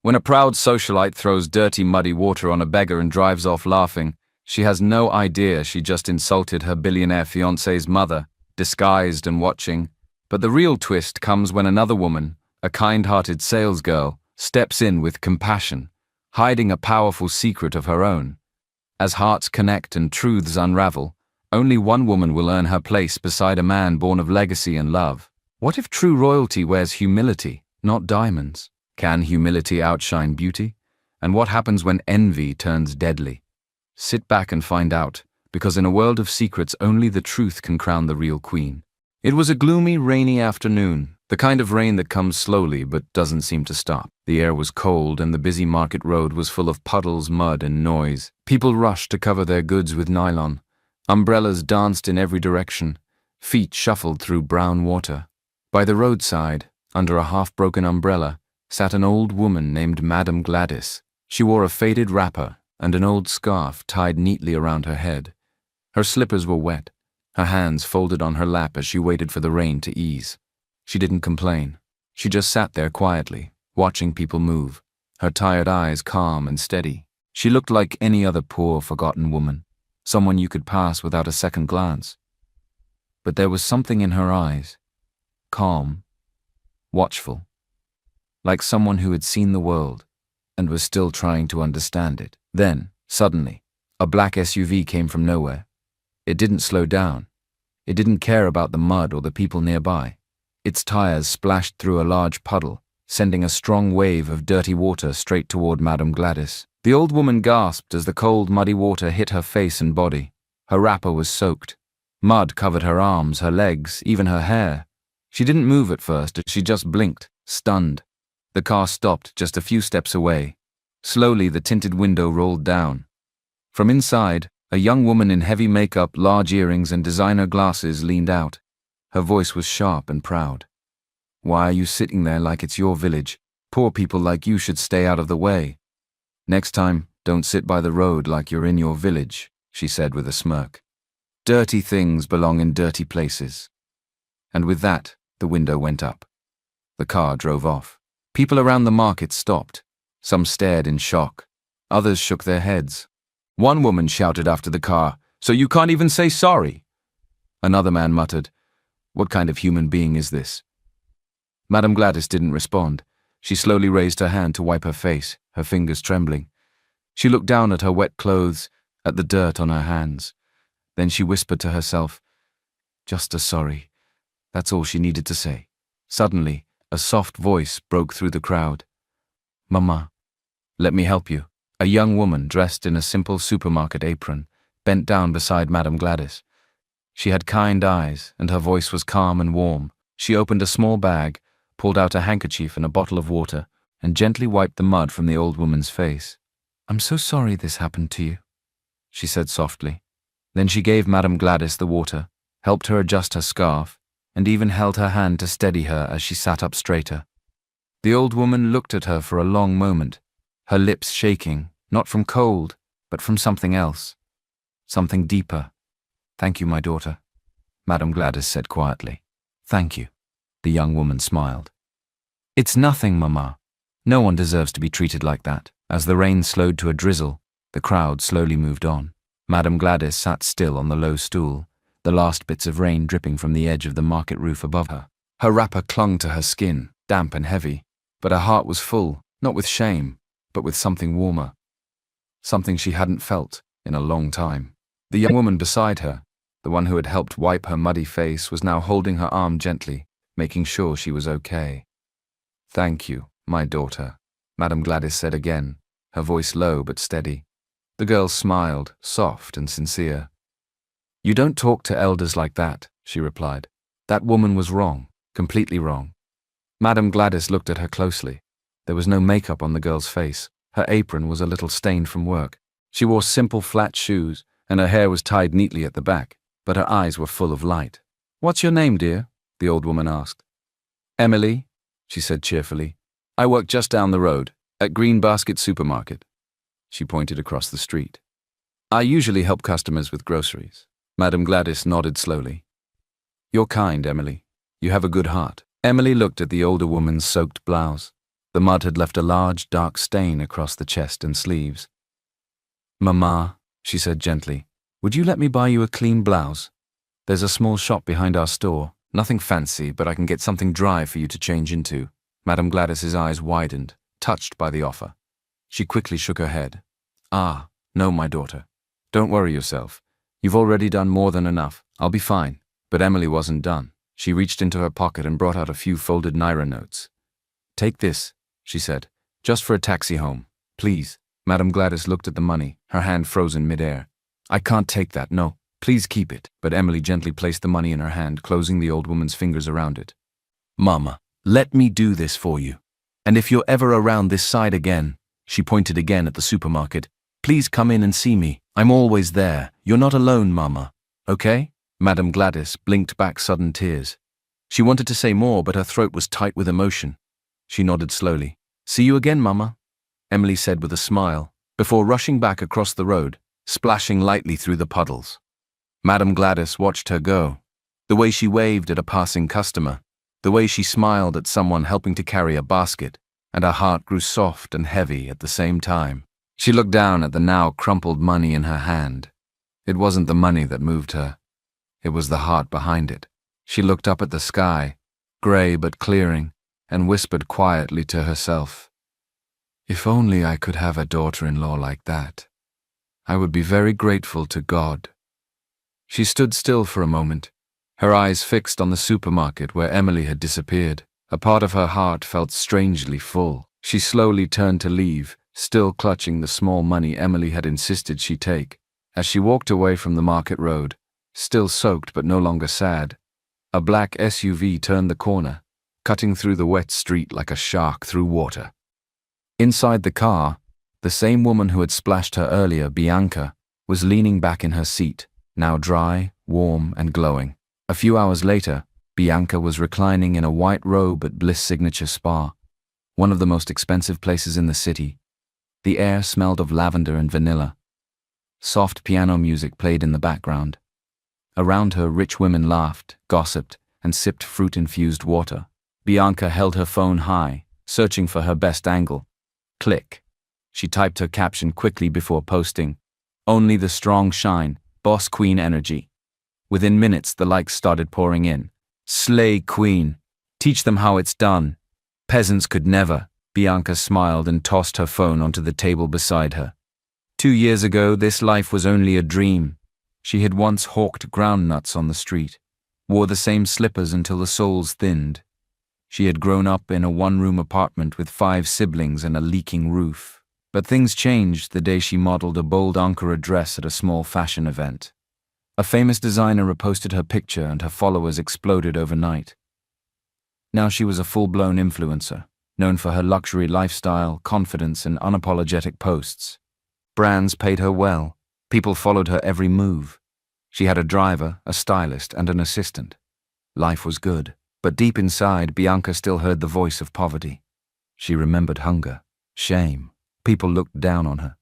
When a proud socialite throws dirty, muddy water on a beggar and drives off laughing, she has no idea she just insulted her billionaire fiancé's mother, disguised and watching. But the real twist comes when another woman, a kind-hearted salesgirl, steps in with compassion, hiding a powerful secret of her own. As hearts connect and truths unravel, only one woman will earn her place beside a man born of legacy and love. What if true royalty wears humility, not diamonds? Can humility outshine beauty? And what happens when envy turns deadly? Sit back and find out, because in a world of secrets only the truth can crown the real queen. It was a gloomy, rainy afternoon, the kind of rain that comes slowly but doesn't seem to stop. The air was cold and the busy market road was full of puddles, mud and noise. People rushed to cover their goods with nylon. Umbrellas danced in every direction. Feet shuffled through brown water. By the roadside, under a half-broken umbrella, sat an old woman named Madame Gladys. She wore a faded wrapper and an old scarf tied neatly around her head. Her slippers were wet, her hands folded on her lap as she waited for the rain to ease. She didn't complain. She just sat there quietly, watching people move, her tired eyes calm and steady. She looked like any other poor, forgotten woman, someone you could pass without a second glance. But there was something in her eyes, calm, watchful, like someone who had seen the world and was still trying to understand it. Then, suddenly, a black SUV came from nowhere. It didn't slow down. It didn't care about the mud or the people nearby. Its tires splashed through a large puddle, sending a strong wave of dirty water straight toward Madame Gladys. The old woman gasped as the cold, muddy water hit her face and body. Her wrapper was soaked. Mud covered her arms, her legs, even her hair. She didn't move at first, she just blinked, stunned. The car stopped just a few steps away. Slowly, the tinted window rolled down. From inside, a young woman in heavy makeup, large earrings, and designer glasses leaned out. Her voice was sharp and proud. "Why are you sitting there like it's your village? Poor people like you should stay out of the way. Next time, don't sit by the road like you're in your village," she said with a smirk. "Dirty things belong in dirty places." And with that, the window went up. The car drove off. People around the market stopped. Some stared in shock. Others shook their heads. One woman shouted after the car, "So you can't even say sorry?" Another man muttered, "What kind of human being is this?" Madame Gladys didn't respond. She slowly raised her hand to wipe her face, her fingers trembling. She looked down at her wet clothes, at the dirt on her hands. Then she whispered to herself, "Just a sorry." That's all she needed to say. Suddenly, a soft voice broke through the crowd. "Mama, let me help you." A young woman dressed in a simple supermarket apron bent down beside Madame Gladys. She had kind eyes, and her voice was calm and warm. She opened a small bag, pulled out a handkerchief and a bottle of water, and gently wiped the mud from the old woman's face. "I'm so sorry this happened to you," she said softly. Then she gave Madame Gladys the water, helped her adjust her scarf, and even held her hand to steady her as she sat up straighter. The old woman looked at her for a long moment, her lips shaking, not from cold, but from something else. Something deeper. "Thank you, my daughter," Madame Gladys said quietly. "Thank you." The young woman smiled. "It's nothing, Mama. No one deserves to be treated like that." As the rain slowed to a drizzle, the crowd slowly moved on. Madame Gladys sat still on the low stool, the last bits of rain dripping from the edge of the market roof above her. Her wrapper clung to her skin, damp and heavy, but her heart was full, not with shame, but with something warmer. Something she hadn't felt in a long time. The young woman beside her, the one who had helped wipe her muddy face, was now holding her arm gently, making sure she was okay. "Thank you, my daughter," Madame Gladys said again, her voice low but steady. The girl smiled, soft and sincere. "You don't talk to elders like that," she replied. "That woman was wrong, completely wrong." Madame Gladys looked at her closely. There was no makeup on the girl's face. Her apron was a little stained from work. She wore simple flat shoes, and her hair was tied neatly at the back, but her eyes were full of light. "What's your name, dear?" the old woman asked. "Emily," she said cheerfully. "I work just down the road, at Green Basket Supermarket." She pointed across the street. "I usually help customers with groceries." Madame Gladys nodded slowly. "You're kind, Emily. You have a good heart." Emily looked at the older woman's soaked blouse. The mud had left a large, dark stain across the chest and sleeves. "Mama," she said gently, "would you let me buy you a clean blouse? There's a small shop behind our store. Nothing fancy, but I can get something dry for you to change into." Madame Gladys's eyes widened, touched by the offer. She quickly shook her head. "Ah, no, my daughter. Don't worry yourself. You've already done more than enough. I'll be fine." But Emily wasn't done. She reached into her pocket and brought out a few folded Naira notes. "Take this," she said, "just for a taxi home. Please." Madame Gladys looked at the money, her hand frozen midair. "I can't take that, no. Please keep it." But Emily gently placed the money in her hand, closing the old woman's fingers around it. "Mama, let me do this for you. And if you're ever around this side again," she pointed again at the supermarket, "please come in and see me. I'm always there. You're not alone, Mama. Okay?" Madame Gladys blinked back sudden tears. She wanted to say more, but her throat was tight with emotion. She nodded slowly. "See you again, Mama," Emily said with a smile, before rushing back across the road, splashing lightly through the puddles. Madame Gladys watched her go. The way she waved at a passing customer, the way she smiled at someone helping to carry a basket, and her heart grew soft and heavy at the same time. She looked down at the now crumpled money in her hand. It wasn't the money that moved her. It was the heart behind it. She looked up at the sky, gray but clearing, and whispered quietly to herself, "If only I could have a daughter-in-law like that. I would be very grateful to God." She stood still for a moment, her eyes fixed on the supermarket where Emily had disappeared. A part of her heart felt strangely full. She slowly turned to leave, still clutching the small money Emily had insisted she take. As she walked away from the market road, still soaked but no longer sad, a black SUV turned the corner, cutting through the wet street like a shark through water. Inside the car, the same woman who had splashed her earlier, Bianca, was leaning back in her seat, now dry, warm, and glowing. A few hours later, Bianca was reclining in a white robe at Bliss Signature Spa, one of the most expensive places in the city. The air smelled of lavender and vanilla. Soft piano music played in the background. Around her, rich women laughed, gossiped, and sipped fruit-infused water. Bianca held her phone high, searching for her best angle. Click. She typed her caption quickly before posting, "Only the strong shine, boss queen energy." Within minutes, the likes started pouring in. "Slay queen. Teach them how it's done. Peasants could never." Bianca smiled and tossed her phone onto the table beside her. 2 years ago, this life was only a dream. She had once hawked groundnuts on the street, wore the same slippers until the soles thinned. She had grown up in a one-room apartment with 5 siblings and a leaking roof. But things changed the day she modeled a bold Ankara dress at a small fashion event. A famous designer reposted her picture and her followers exploded overnight. Now she was a full-blown influencer, known for her luxury lifestyle, confidence, and unapologetic posts. Brands paid her well. People followed her every move. She had a driver, a stylist, and an assistant. Life was good, but deep inside, Bianca still heard the voice of poverty. She remembered hunger, shame. People looked down on her.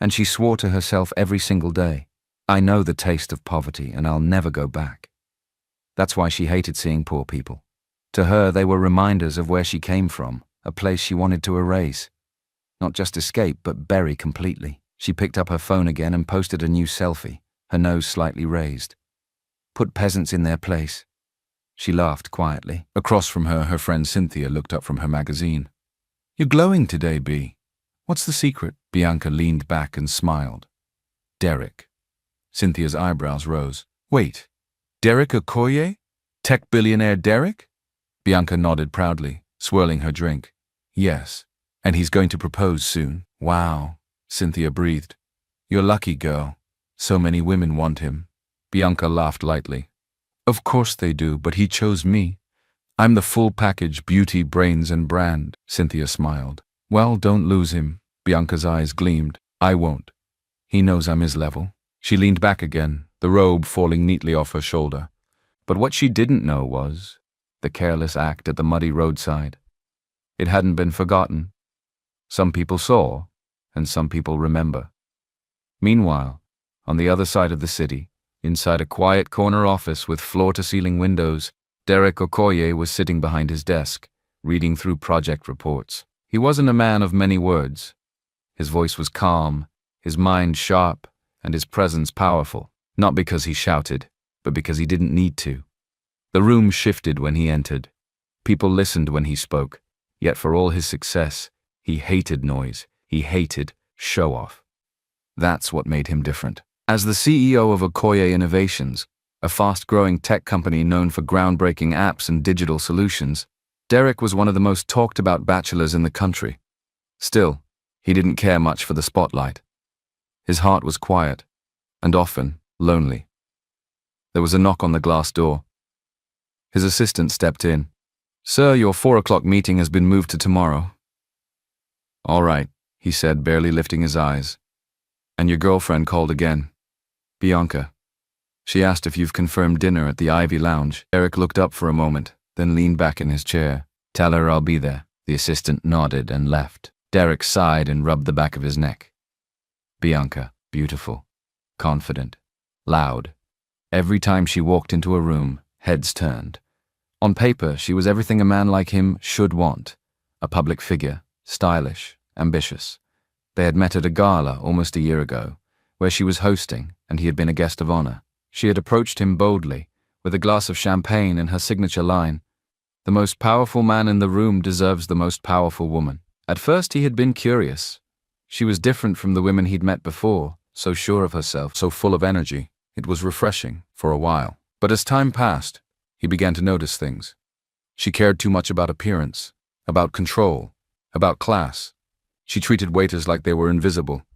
And she swore to herself every single day, "I know the taste of poverty and I'll never go back." That's why she hated seeing poor people. To her, they were reminders of where she came from, a place she wanted to erase. Not just escape, but bury completely. She picked up her phone again and posted a new selfie, her nose slightly raised. "Put peasants in their place." She laughed quietly. Across from her, her friend Cynthia looked up from her magazine. "You're glowing today, B. What's the secret?" Bianca leaned back and smiled. "Derek." Cynthia's eyebrows rose. "Wait, Derek Okoye? Tech billionaire Derek?" Bianca nodded proudly, swirling her drink. "Yes, and he's going to propose soon." "Wow," Cynthia breathed. "You're lucky, girl. So many women want him." Bianca laughed lightly. "Of course they do, but he chose me. I'm the full package, beauty, brains, and brand." Cynthia smiled. "Well, don't lose him." Bianca's eyes gleamed. "I won't. He knows I'm his level." She leaned back again, the robe falling neatly off her shoulder. But what she didn't know was the careless act at the muddy roadside. It hadn't been forgotten. Some people saw, and some people remember. Meanwhile, on the other side of the city, inside a quiet corner office with floor-to-ceiling windows, Derek Okoye was sitting behind his desk, reading through project reports. He wasn't a man of many words. His voice was calm, his mind sharp, and his presence powerful, not because he shouted, but because he didn't need to. The room shifted when he entered. People listened when he spoke, yet for all his success, he hated noise, he hated show-off. That's what made him different. As the CEO of Okoye Innovations, a fast-growing tech company known for groundbreaking apps and digital solutions, Derek was one of the most talked-about bachelors in the country. Still, he didn't care much for the spotlight. His heart was quiet, and often lonely. There was a knock on the glass door. His assistant stepped in. "Sir, your 4 o'clock meeting has been moved to tomorrow." "All right," he said, barely lifting his eyes. "And your girlfriend called again. Bianca. She asked if you've confirmed dinner at the Ivy Lounge." Derek looked up for a moment, then leaned back in his chair. "Tell her I'll be there." The assistant nodded and left. Derek sighed and rubbed the back of his neck. Bianca, beautiful, confident, loud. Every time she walked into a room, heads turned. On paper, she was everything a man like him should want. A public figure, stylish, ambitious. They had met at a gala almost a year ago, where she was hosting and he had been a guest of honor. She had approached him boldly, with a glass of champagne and her signature line, "The most powerful man in the room deserves the most powerful woman." At first he had been curious. She was different from the women he'd met before, so sure of herself, so full of energy. It was refreshing, for a while. But as time passed, he began to notice things. She cared too much about appearance, about control, about class. She treated waiters like they were invisible.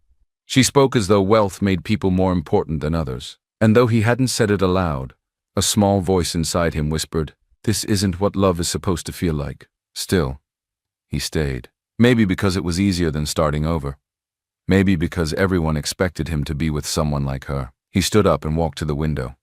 She spoke as though wealth made people more important than others. And though he hadn't said it aloud, a small voice inside him whispered, "This isn't what love is supposed to feel like." Still, he stayed. Maybe because it was easier than starting over. Maybe because everyone expected him to be with someone like her. He stood up and walked to the window.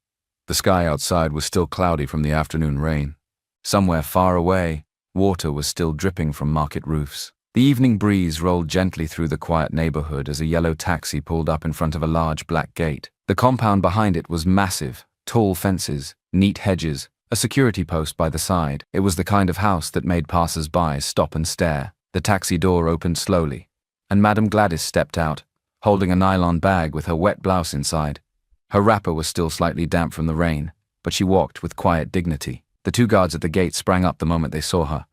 The sky outside was still cloudy from the afternoon rain. Somewhere far away, water was still dripping from market roofs. The evening breeze rolled gently through the quiet neighborhood as a yellow taxi pulled up in front of a large black gate. The compound behind it was massive, tall fences, neat hedges, a security post by the side. It was the kind of house that made passers-by stop and stare. The taxi door opened slowly, and Madame Gladys stepped out, holding a nylon bag with her wet blouse inside. Her wrapper was still slightly damp from the rain, but she walked with quiet dignity. The 2 guards at the gate sprang up the moment they saw her.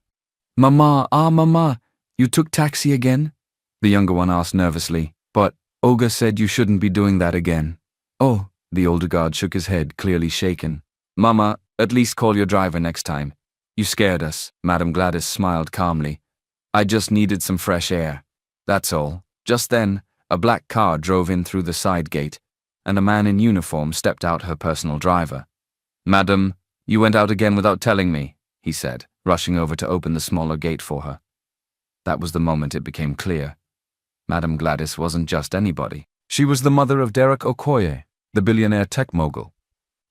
Mama, you took taxi again?" the younger one asked nervously. "But Olga said you shouldn't be doing that again." "Oh," the older guard shook his head, clearly shaken. "Mama, at least call your driver next time. You scared us." Madame Gladys smiled calmly. "I just needed some fresh air. That's all." Just then, a black car drove in through the side gate, and a man in uniform stepped out, her personal driver. "Madam, you went out again without telling me," he said, rushing over to open the smaller gate for her. That was the moment it became clear. Madame Gladys wasn't just anybody. She was the mother of Derek Okoye, the billionaire tech mogul.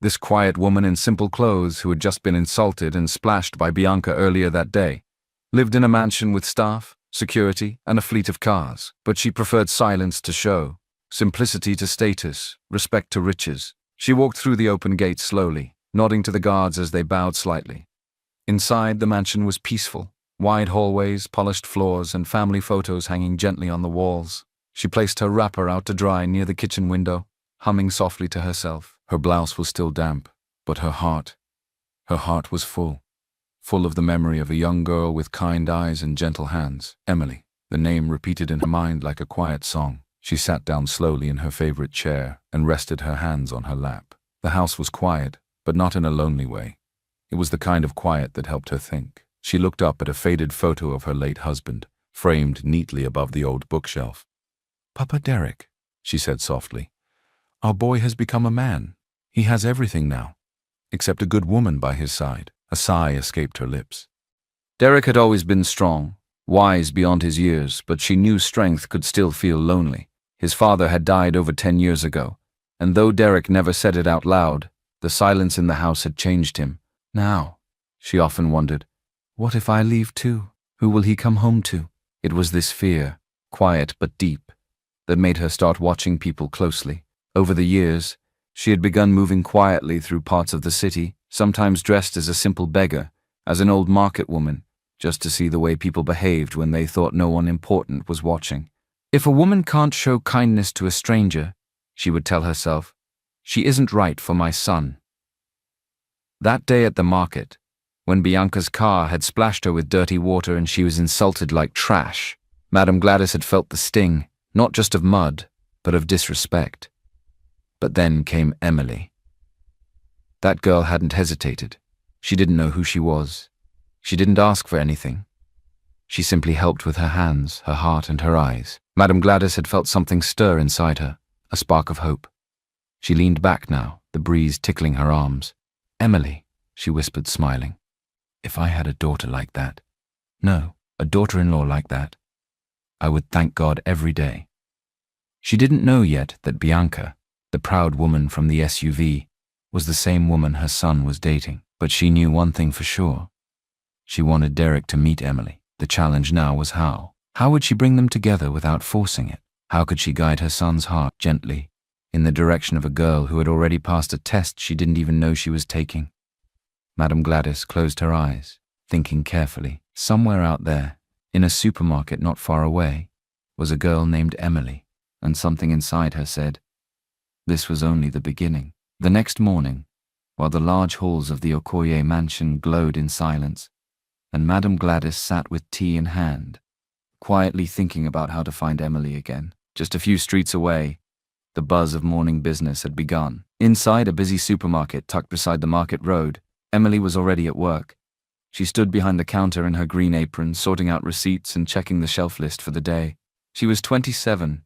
This quiet woman in simple clothes who had just been insulted and splashed by Bianca earlier that day, lived in a mansion with staff, security, and a fleet of cars. But she preferred silence to show, simplicity to status, respect to riches. She walked through the open gate slowly, nodding to the guards as they bowed slightly. Inside, the mansion was peaceful. Wide hallways, polished floors, and family photos hanging gently on the walls. She placed her wrapper out to dry near the kitchen window, humming softly to herself. Her blouse was still damp, but her heart was full of the memory of a young girl with kind eyes and gentle hands. Emily, the name repeated in her mind like a quiet song. She sat down slowly in her favorite chair and rested her hands on her lap. The house was quiet, but not in a lonely way. It was the kind of quiet that helped her think. She looked up at a faded photo of her late husband, framed neatly above the old bookshelf. "Papa Derek," she said softly, "our boy has become a man. He has everything now, except a good woman by his side." A sigh escaped her lips. Derek had always been strong, wise beyond his years, but she knew strength could still feel lonely. His father had died over 10 years ago, and though Derek never said it out loud, the silence in the house had changed him. Now, she often wondered, what if I leave too? Who will he come home to? It was this fear, quiet but deep, that made her start watching people closely. Over the years, she had begun moving quietly through parts of the city, sometimes dressed as a simple beggar, as an old market woman, just to see the way people behaved when they thought no one important was watching. If a woman can't show kindness to a stranger, she would tell herself, she isn't right for my son. That day at the market, when Bianca's car had splashed her with dirty water and she was insulted like trash, Madame Gladys had felt the sting, not just of mud, but of disrespect. But then came Emily. That girl hadn't hesitated. She didn't know who she was. She didn't ask for anything. She simply helped with her hands, her heart, and her eyes. Madame Gladys had felt something stir inside her, a spark of hope. She leaned back now, the breeze tickling her arms. "Emily," she whispered, smiling. "If I had a daughter like that, no, a daughter-in-law like that, I would thank God every day." She didn't know yet that Bianca, the proud woman from the SUV, was the same woman her son was dating. But she knew one thing for sure. She wanted Derek to meet Emily. The challenge now was how. How would she bring them together without forcing it? How could she guide her son's heart gently in the direction of a girl who had already passed a test she didn't even know she was taking? Madame Gladys closed her eyes, thinking carefully. Somewhere out there, in a supermarket not far away, was a girl named Emily, and something inside her said, this was only the beginning. The next morning, while the large halls of the Okoye mansion glowed in silence, and Madame Gladys sat with tea in hand, quietly thinking about how to find Emily again. Just a few streets away, the buzz of morning business had begun. Inside a busy supermarket tucked beside the market road, Emily was already at work. She stood behind the counter in her green apron, sorting out receipts and checking the shelf list for the day. She was 27,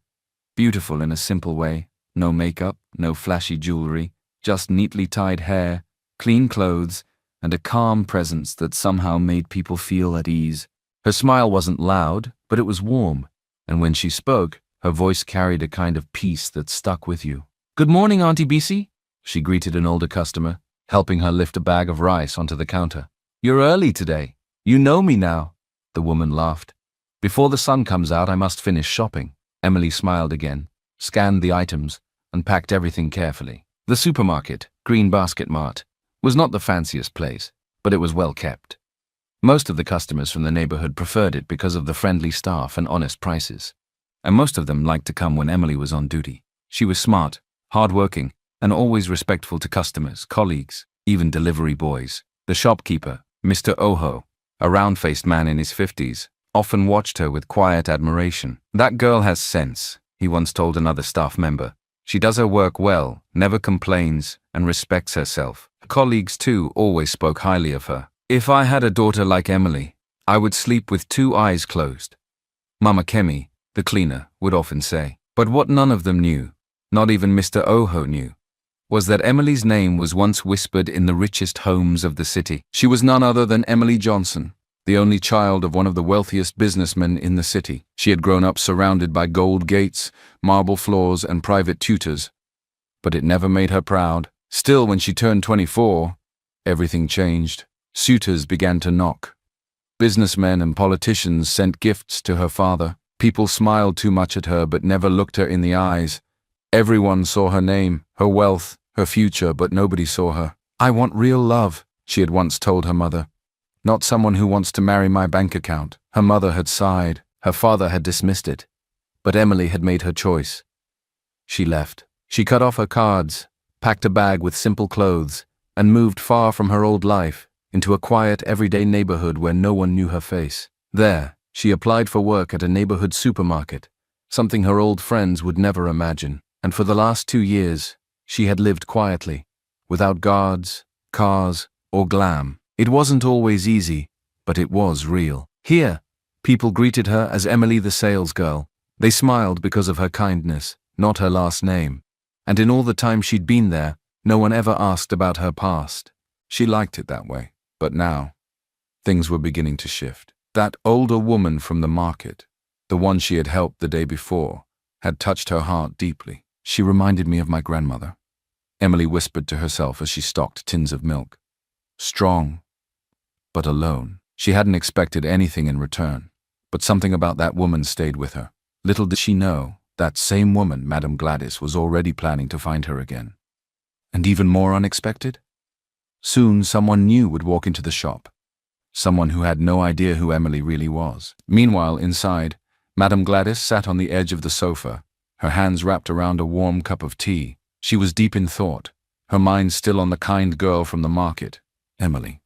beautiful in a simple way, no makeup, no flashy jewelry, just neatly tied hair, clean clothes, and a calm presence that somehow made people feel at ease. Her smile wasn't loud, but it was warm, and when she spoke, her voice carried a kind of peace that stuck with you. "Good morning, Auntie Bisi," she greeted an older customer, helping her lift a bag of rice onto the counter. "You're early today. You know me now," the woman laughed. "Before the sun comes out, I must finish shopping." Emily smiled again, scanned the items, and packed everything carefully. The supermarket, Green Basket Mart, was not the fanciest place, but it was well kept. Most of the customers from the neighborhood preferred it because of the friendly staff and honest prices. And most of them liked to come when Emily was on duty. She was smart, hardworking, and always respectful to customers, colleagues, even delivery boys. The shopkeeper, Mr. Oho, a round-faced man in his 50s, often watched her with quiet admiration. "That girl has sense," he once told another staff member. "She does her work well, never complains, and respects herself." Colleagues, too, always spoke highly of her. "If I had a daughter like Emily, I would sleep with 2 eyes closed," Mama Kemi, the cleaner, would often say. But what none of them knew, not even Mr. Oho knew, was that Emily's name was once whispered in the richest homes of the city. She was none other than Emily Johnson, the only child of one of the wealthiest businessmen in the city. She had grown up surrounded by gold gates, marble floors, and private tutors. But it never made her proud. Still, when she turned 24, everything changed. Suitors began to knock. Businessmen and politicians sent gifts to her father. People smiled too much at her but never looked her in the eyes. Everyone saw her name, her wealth, her future, but nobody saw her. "I want real love," she had once told her mother. "Not someone who wants to marry my bank account." Her mother had sighed. Her father had dismissed it. But Emily had made her choice. She left. She cut off her cards, packed a bag with simple clothes, and moved far from her old life into a quiet, everyday neighborhood where no one knew her face. There, she applied for work at a neighborhood supermarket, something her old friends would never imagine. And for the last 2 years, she had lived quietly, without guards, cars, or glam. It wasn't always easy, but it was real. Here, people greeted her as Emily the salesgirl. They smiled because of her kindness, not her last name. And in all the time she'd been there, no one ever asked about her past. She liked it that way. But now, things were beginning to shift. That older woman from the market, the one she had helped the day before, had touched her heart deeply. "She reminded me of my grandmother," Emily whispered to herself as she stocked tins of milk. Strong, but alone. She hadn't expected anything in return, but something about that woman stayed with her. Little did she know, that same woman, Madame Gladys, was already planning to find her again. And even more unexpected? Soon someone new would walk into the shop. someone who had no idea who Emily really was. Meanwhile, inside, Madame Gladys sat on the edge of the sofa, her hands wrapped around a warm cup of tea. She was deep in thought, her mind still on the kind girl from the market, Emily.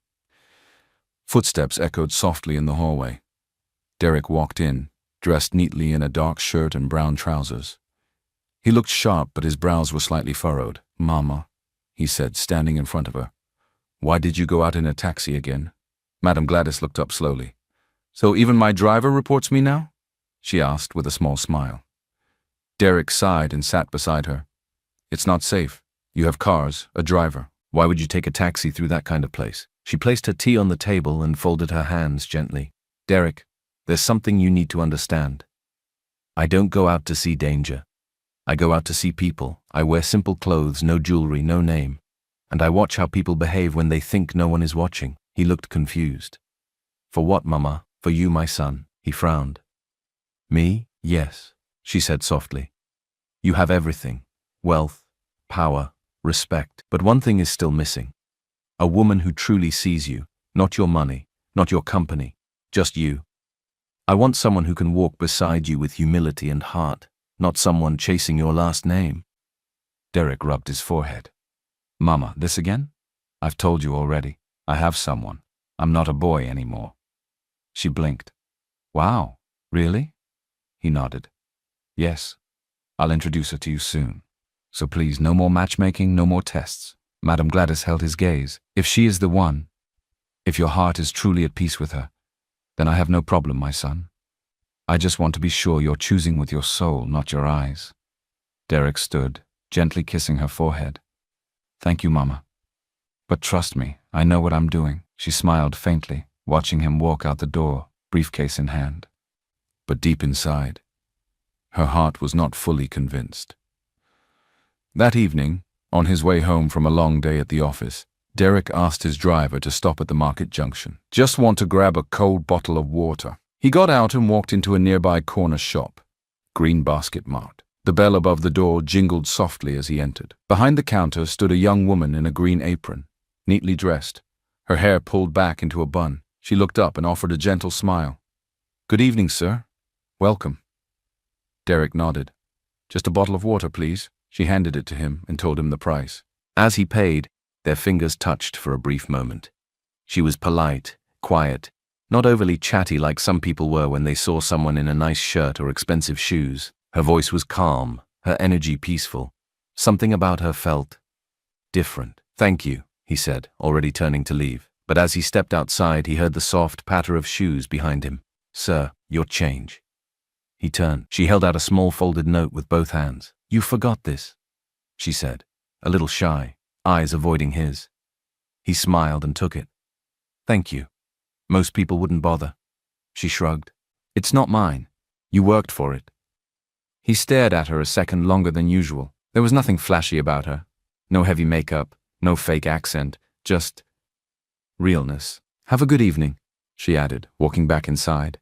Footsteps echoed softly in the hallway. Derek walked in, dressed neatly in a dark shirt and brown trousers. He looked sharp, but his brows were slightly furrowed. "Mama," he said, standing in front of her. "Why did you go out in a taxi again?" Madame Gladys looked up slowly. "So even my driver reports me now?" she asked with a small smile. Derek sighed and sat beside her. "It's not safe. You have cars, a driver. Why would you take a taxi through that kind of place?" She placed her tea on the table and folded her hands gently. "Derek, there's something you need to understand. I don't go out to see danger. I go out to see people. I wear simple clothes, no jewelry, no name. And I watch how people behave when they think no one is watching." He looked confused. "For what, Mama? For you, my son?" He frowned. "Me? Yes," she said softly. "You have everything. Wealth, power, respect. But one thing is still missing. A woman who truly sees you, not your money, not your company, just you. I want someone who can walk beside you with humility and heart, not someone chasing your last name." Derek rubbed his forehead. "Mama, this again? I've told you already. I have someone. I'm not a boy anymore." She blinked. "Wow, really?" He nodded. "Yes, I'll introduce her to you soon. So please, no more matchmaking, no more tests." Madame Gladys held his gaze. "If she is the one, if your heart is truly at peace with her, then I have no problem, my son. I just want to be sure you're choosing with your soul, not your eyes." Derek stood, gently kissing her forehead. "Thank you, Mama. But trust me, I know what I'm doing." She smiled faintly, watching him walk out the door, briefcase in hand. But deep inside, her heart was not fully convinced. That evening, on his way home from a long day at the office, Derek asked his driver to stop at the market junction. "Just want to grab a cold bottle of water." He got out and walked into a nearby corner shop, Green Basket Mart. The bell above the door jingled softly as he entered. Behind the counter stood a young woman in a green apron, neatly dressed, her hair pulled back into a bun. She looked up and offered a gentle smile. "Good evening, sir. Welcome." Derek nodded. "Just a bottle of water, please." She handed it to him and told him the price. As he paid, their fingers touched for a brief moment. She was polite, quiet, not overly chatty like some people were when they saw someone in a nice shirt or expensive shoes. Her voice was calm, her energy peaceful. Something about her felt different. "Thank you," he said, already turning to leave. But as he stepped outside, he heard the soft patter of shoes behind him. "Sir, your change." He turned. She held out a small folded note with both hands. "You forgot this," she said, a little shy, eyes avoiding his. He smiled and took it. "Thank you. Most people wouldn't bother." She shrugged. "It's not mine. You worked for it." He stared at her a second longer than usual. There was nothing flashy about her. No heavy makeup, no fake accent, just realness. "Have a good evening," she added, walking back inside.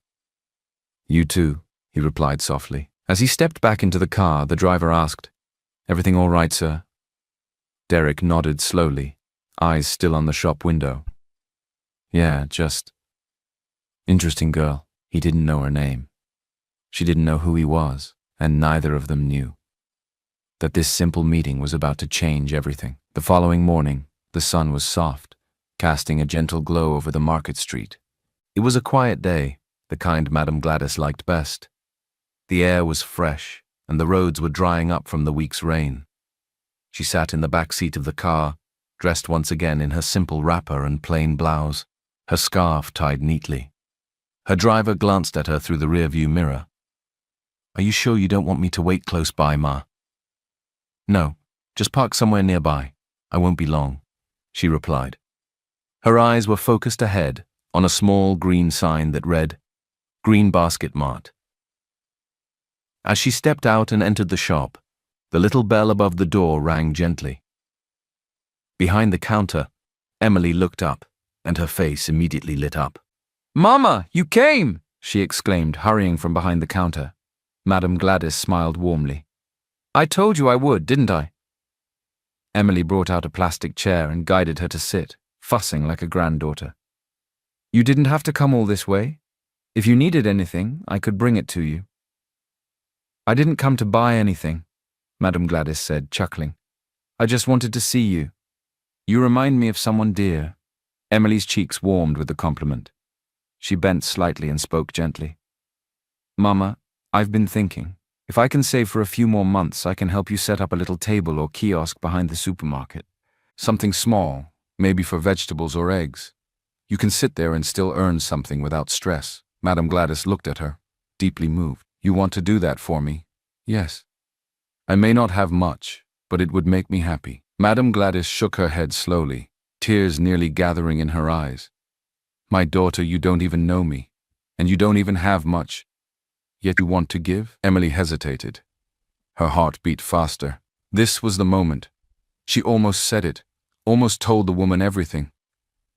"You too," he replied softly. As he stepped back into the car, the driver asked, "Everything all right, sir?" Derek nodded slowly, eyes still on the shop window. "Yeah, just interesting girl." He didn't know her name. She didn't know who he was, and neither of them knew that this simple meeting was about to change everything. The following morning, the sun was soft, casting a gentle glow over the market street. It was a quiet day, the kind Madame Gladys liked best. The air was fresh, and the roads were drying up from the week's rain. She sat in the back seat of the car, dressed once again in her simple wrapper and plain blouse, her scarf tied neatly. Her driver glanced at her through the rearview mirror. "Are you sure you don't want me to wait close by, Ma?" "No, just park somewhere nearby. I won't be long," she replied. Her eyes were focused ahead on a small green sign that read, "Green Basket Mart." As she stepped out and entered the shop, the little bell above the door rang gently. Behind the counter, Emily looked up, and her face immediately lit up. "Mama, you came!" she exclaimed, hurrying from behind the counter. Madame Gladys smiled warmly. "I told you I would, didn't I?" Emily brought out a plastic chair and guided her to sit, fussing like a granddaughter. You didn't have to come all this way. If you needed anything, I could bring it to you. I didn't come to buy anything, Madame Gladys said, chuckling. I just wanted to see you. You remind me of someone dear. Emily's cheeks warmed with the compliment. She bent slightly and spoke gently. Mama, I've been thinking. If I can save for a few more months, I can help you set up a little table or kiosk behind the supermarket. Something small, maybe for vegetables or eggs. You can sit there and still earn something without stress. Madame Gladys looked at her, deeply moved. You want to do that for me? Yes. I may not have much, but it would make me happy. Madame Gladys shook her head slowly, tears nearly gathering in her eyes. My daughter, you don't even know me, and you don't even have much. Yet you want to give? Emily hesitated. Her heart beat faster. This was the moment. She almost said it, almost told the woman everything.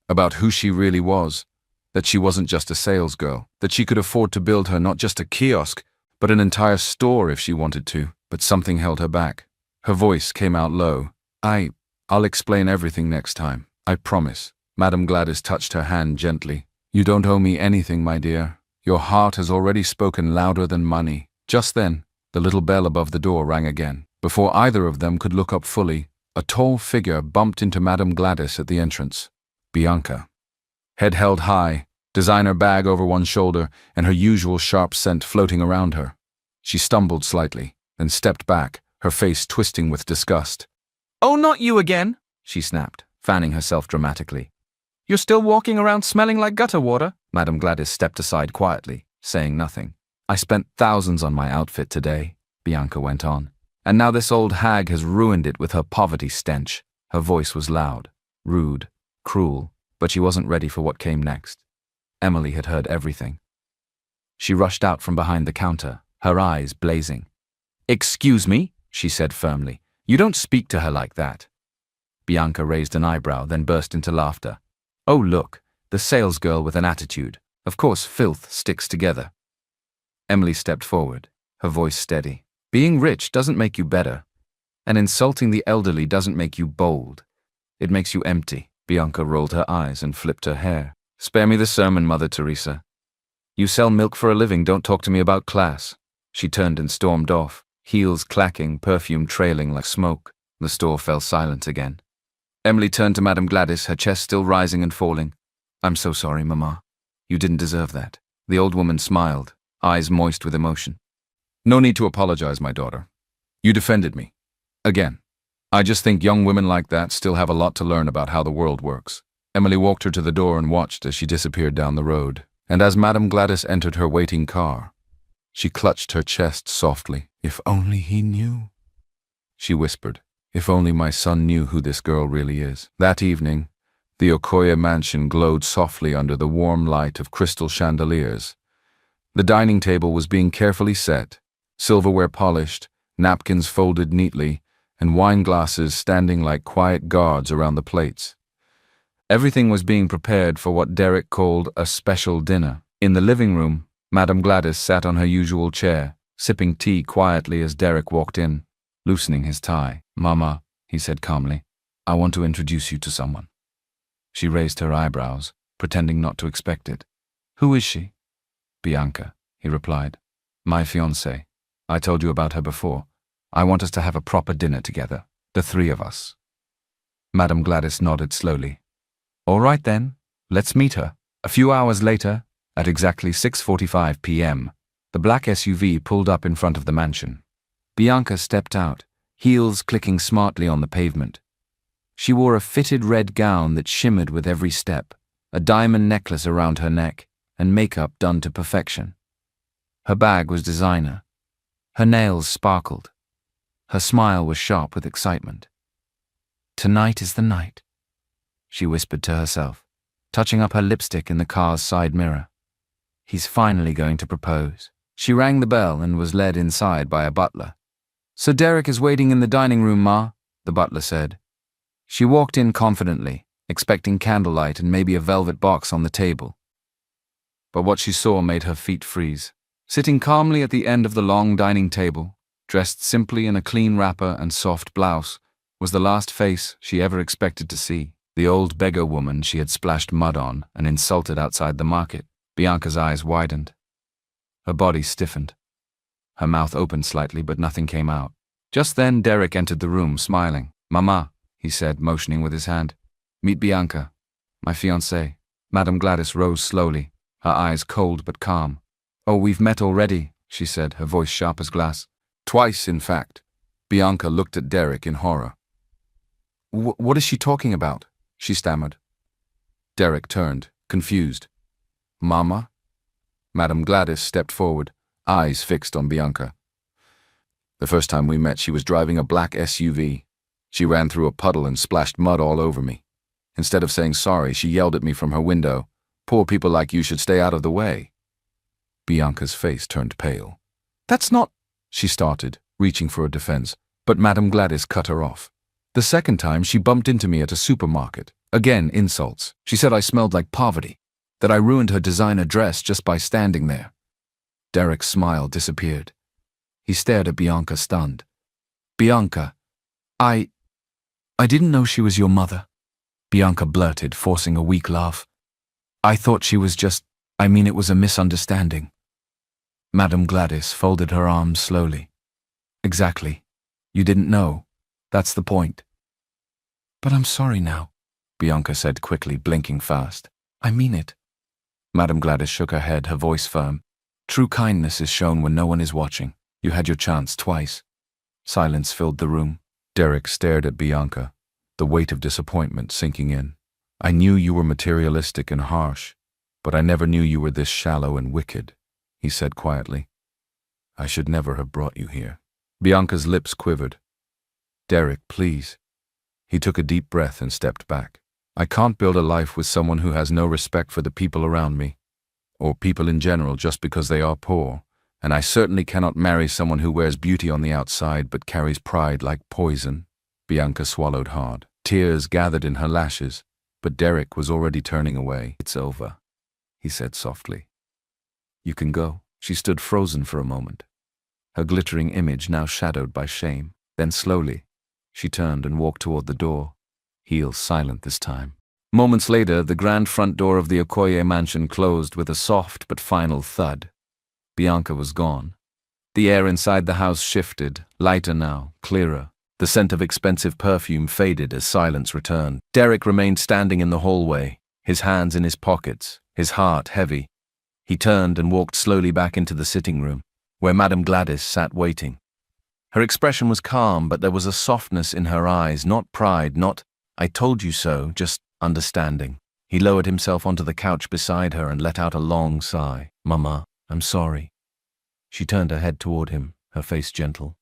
About who she really was, that she wasn't just a salesgirl, that she could afford to build her not just a kiosk, but an entire store if she wanted to. But something held her back. Her voice came out low. I'll explain everything next time, I promise. Madame Gladys touched her hand gently. You don't owe me anything, my dear. Your heart has already spoken louder than money. Just then, the little bell above the door rang again. Before either of them could look up fully, a tall figure bumped into Madame Gladys at the entrance. Bianca. Head held high, designer bag over one shoulder, and her usual sharp scent floating around her. She stumbled slightly, then stepped back, her face twisting with disgust. Oh, not you again, she snapped, fanning herself dramatically. You're still walking around smelling like gutter water? Madame Gladys stepped aside quietly, saying nothing. I spent thousands on my outfit today, Bianca went on. And now this old hag has ruined it with her poverty stench. Her voice was loud, rude, cruel, but she wasn't ready for what came next. Emily had heard everything. She rushed out from behind the counter, her eyes blazing. Excuse me, she said firmly. You don't speak to her like that. Bianca raised an eyebrow, then burst into laughter. Oh, look, the salesgirl with an attitude. Of course, filth sticks together. Emily stepped forward, her voice steady. Being rich doesn't make you better, and insulting the elderly doesn't make you bold. It makes you empty. Bianca rolled her eyes and flipped her hair. Spare me the sermon, Mother Teresa. You sell milk for a living, don't talk to me about class. She turned and stormed off, heels clacking, perfume trailing like smoke. The store fell silent again. Emily turned to Madame Gladys, her chest still rising and falling. I'm so sorry, Mama. You didn't deserve that. The old woman smiled, eyes moist with emotion. No need to apologize, my daughter. You defended me. Again. I just think young women like that still have a lot to learn about how the world works. Emily walked her to the door and watched as she disappeared down the road. And as Madame Gladys entered her waiting car, she clutched her chest softly. If only he knew, she whispered. If only my son knew who this girl really is. That evening, the Okoye mansion glowed softly under the warm light of crystal chandeliers. The dining table was being carefully set, silverware polished, napkins folded neatly, and wine glasses standing like quiet guards around the plates. Everything was being prepared for what Derek called a special dinner. In the living room, Madame Gladys sat on her usual chair, sipping tea quietly as Derek walked in, loosening his tie. Mama, he said calmly, I want to introduce you to someone. She raised her eyebrows, pretending not to expect it. Who is she? Bianca, he replied. My fiancé. I told you about her before. I want us to have a proper dinner together, the three of us. Madame Gladys nodded slowly. All right then, let's meet her. A few hours later, at exactly 6:45 p.m., the black SUV pulled up in front of the mansion. Bianca stepped out, heels clicking smartly on the pavement. She wore a fitted red gown that shimmered with every step, a diamond necklace around her neck, and makeup done to perfection. Her bag was designer. Her nails sparkled. Her smile was sharp with excitement. Tonight is the night, she whispered to herself, touching up her lipstick in the car's side mirror. He's finally going to propose. She rang the bell and was led inside by a butler. So Derek is waiting in the dining room, Ma, the butler said. She walked in confidently, expecting candlelight and maybe a velvet box on the table. But what she saw made her feet freeze. Sitting calmly at the end of the long dining table, dressed simply in a clean wrapper and soft blouse, was the last face she ever expected to see. The old beggar woman she had splashed mud on and insulted outside the market. Bianca's eyes widened. Her body stiffened. Her mouth opened slightly, but nothing came out. Just then Derek entered the room, smiling. "Mama," he said, motioning with his hand. "Meet Bianca, my fiancée." Madame Gladys rose slowly, her eyes cold but calm. "Oh, we've met already," she said, her voice sharp as glass. "Twice, in fact." Bianca looked at Derek in horror. What is she talking about?" she stammered. Derek turned, confused. "Mama?" Madame Gladys stepped forward, eyes fixed on Bianca. "The first time we met, she was driving a black SUV. She ran through a puddle and splashed mud all over me. Instead of saying sorry, she yelled at me from her window, 'Poor people like you should stay out of the way.'" Bianca's face turned pale. "That's not—" she started, reaching for a defense, but Madame Gladys cut her off. "The second time, she bumped into me at a supermarket. Again, insults. She said I smelled like poverty, that I ruined her designer dress just by standing there." Derek's smile disappeared. He stared at Bianca, stunned. "Bianca, I didn't know she was your mother," Bianca blurted, forcing a weak laugh. "I thought she was it was a misunderstanding." Madame Gladys folded her arms slowly. "Exactly. You didn't know. That's the point." "But I'm sorry now," Bianca said quickly, blinking fast. "I mean it." Madame Gladys shook her head, her voice firm. "True kindness is shown when no one is watching. You had your chance twice." Silence filled the room. Derek stared at Bianca, the weight of disappointment sinking in. "I knew you were materialistic and harsh, but I never knew you were this shallow and wicked," he said quietly. "I should never have brought you here." Bianca's lips quivered. "Derek, please." He took a deep breath and stepped back. "I can't build a life with someone who has no respect for the people around me, or people in general, just because they are poor, and I certainly cannot marry someone who wears beauty on the outside but carries pride like poison." Bianca swallowed hard. Tears gathered in her lashes, but Derek was already turning away. "It's over," he said softly. "You can go." She stood frozen for a moment, her glittering image now shadowed by shame. Then slowly, she turned and walked toward the door, heels silent this time. Moments later, the grand front door of the Okoye mansion closed with a soft but final thud. Bianca was gone. The air inside the house shifted, lighter now, clearer. The scent of expensive perfume faded as silence returned. Derek remained standing in the hallway, his hands in his pockets, his heart heavy. He turned and walked slowly back into the sitting room, where Madame Gladys sat waiting. Her expression was calm, but there was a softness in her eyes, not pride, not "I told you so," just understanding. He lowered himself onto the couch beside her and let out a long sigh. "Mama, I'm sorry." She turned her head toward him, her face gentle.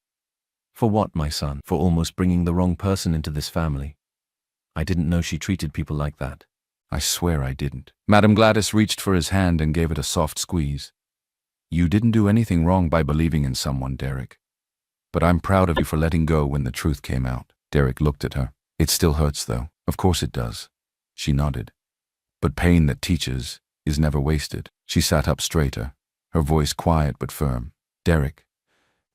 "For what, my son? For almost bringing the wrong person into this family. I didn't know she treated people like that." "I swear I didn't." Madame Gladys reached for his hand and gave it a soft squeeze. "You didn't do anything wrong by believing in someone, Derek. But I'm proud of you for letting go when the truth came out." Derek looked at her. "It still hurts, though." "Of course it does." She nodded. "But pain that teaches is never wasted." She sat up straighter, her voice quiet but firm. "Derek,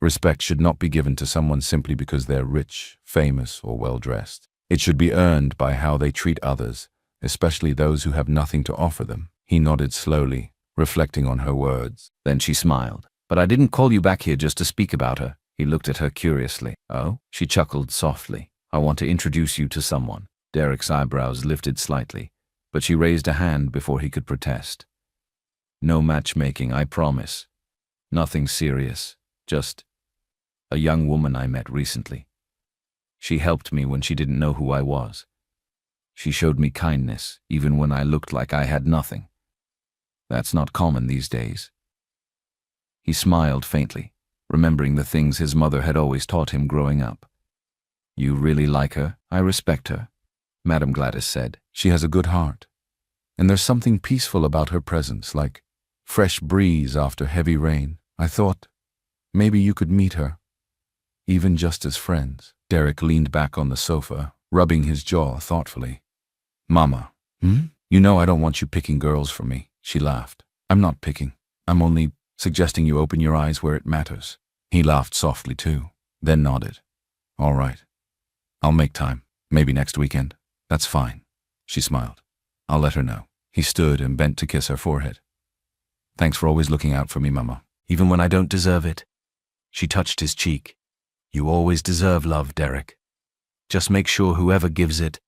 respect should not be given to someone simply because they're rich, famous, or well-dressed. It should be earned by how they treat others, especially those who have nothing to offer them." He nodded slowly, reflecting on her words. Then she smiled. "But I didn't call you back here just to speak about her." He looked at her curiously. "Oh?" She chuckled softly. "I want to introduce you to someone." Derek's eyebrows lifted slightly, but she raised a hand before he could protest. "No matchmaking, I promise. Nothing serious. Just a young woman I met recently. She helped me when she didn't know who I was. She showed me kindness, even when I looked like I had nothing. That's not common these days." He smiled faintly, remembering the things his mother had always taught him growing up. "You really like her?" "I respect her," Madame Gladys said. "She has a good heart. And there's something peaceful about her presence, like fresh breeze after heavy rain. I thought maybe you could meet her, even just as friends." Derek leaned back on the sofa, rubbing his jaw thoughtfully. "Mama, you know I don't want you picking girls for me." She laughed. "I'm not picking. I'm only suggesting you open your eyes where it matters." He laughed softly too, then nodded. "All right. I'll make time. Maybe next weekend. That's fine." She smiled. I'll let her know. He stood and bent to kiss her forehead. Thanks for always looking out for me, Mama, even when I don't deserve it. She touched his cheek. You always deserve love, Derek. Just make sure whoever gives it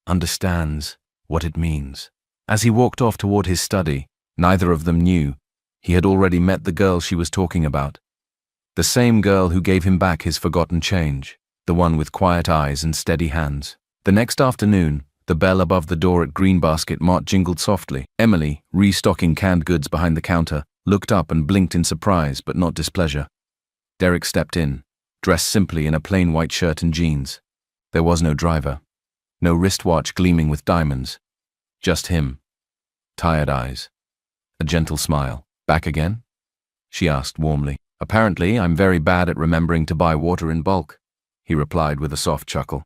understands what it means. As he walked off toward his study, neither of them knew he had already met the girl she was talking about. The same girl who gave him back his forgotten change, the one with quiet eyes and steady hands. The next afternoon, the bell above the door at Greenbasket Mart jingled softly. Emily, restocking canned goods behind the counter, looked up and blinked in surprise but not displeasure. Derek stepped in, dressed simply in a plain white shirt and jeans. There was no driver, no wristwatch gleaming with diamonds. Just him. Tired eyes. A gentle smile. Back again? She asked warmly. Apparently, I'm very bad at remembering to buy water in bulk, he replied with a soft chuckle.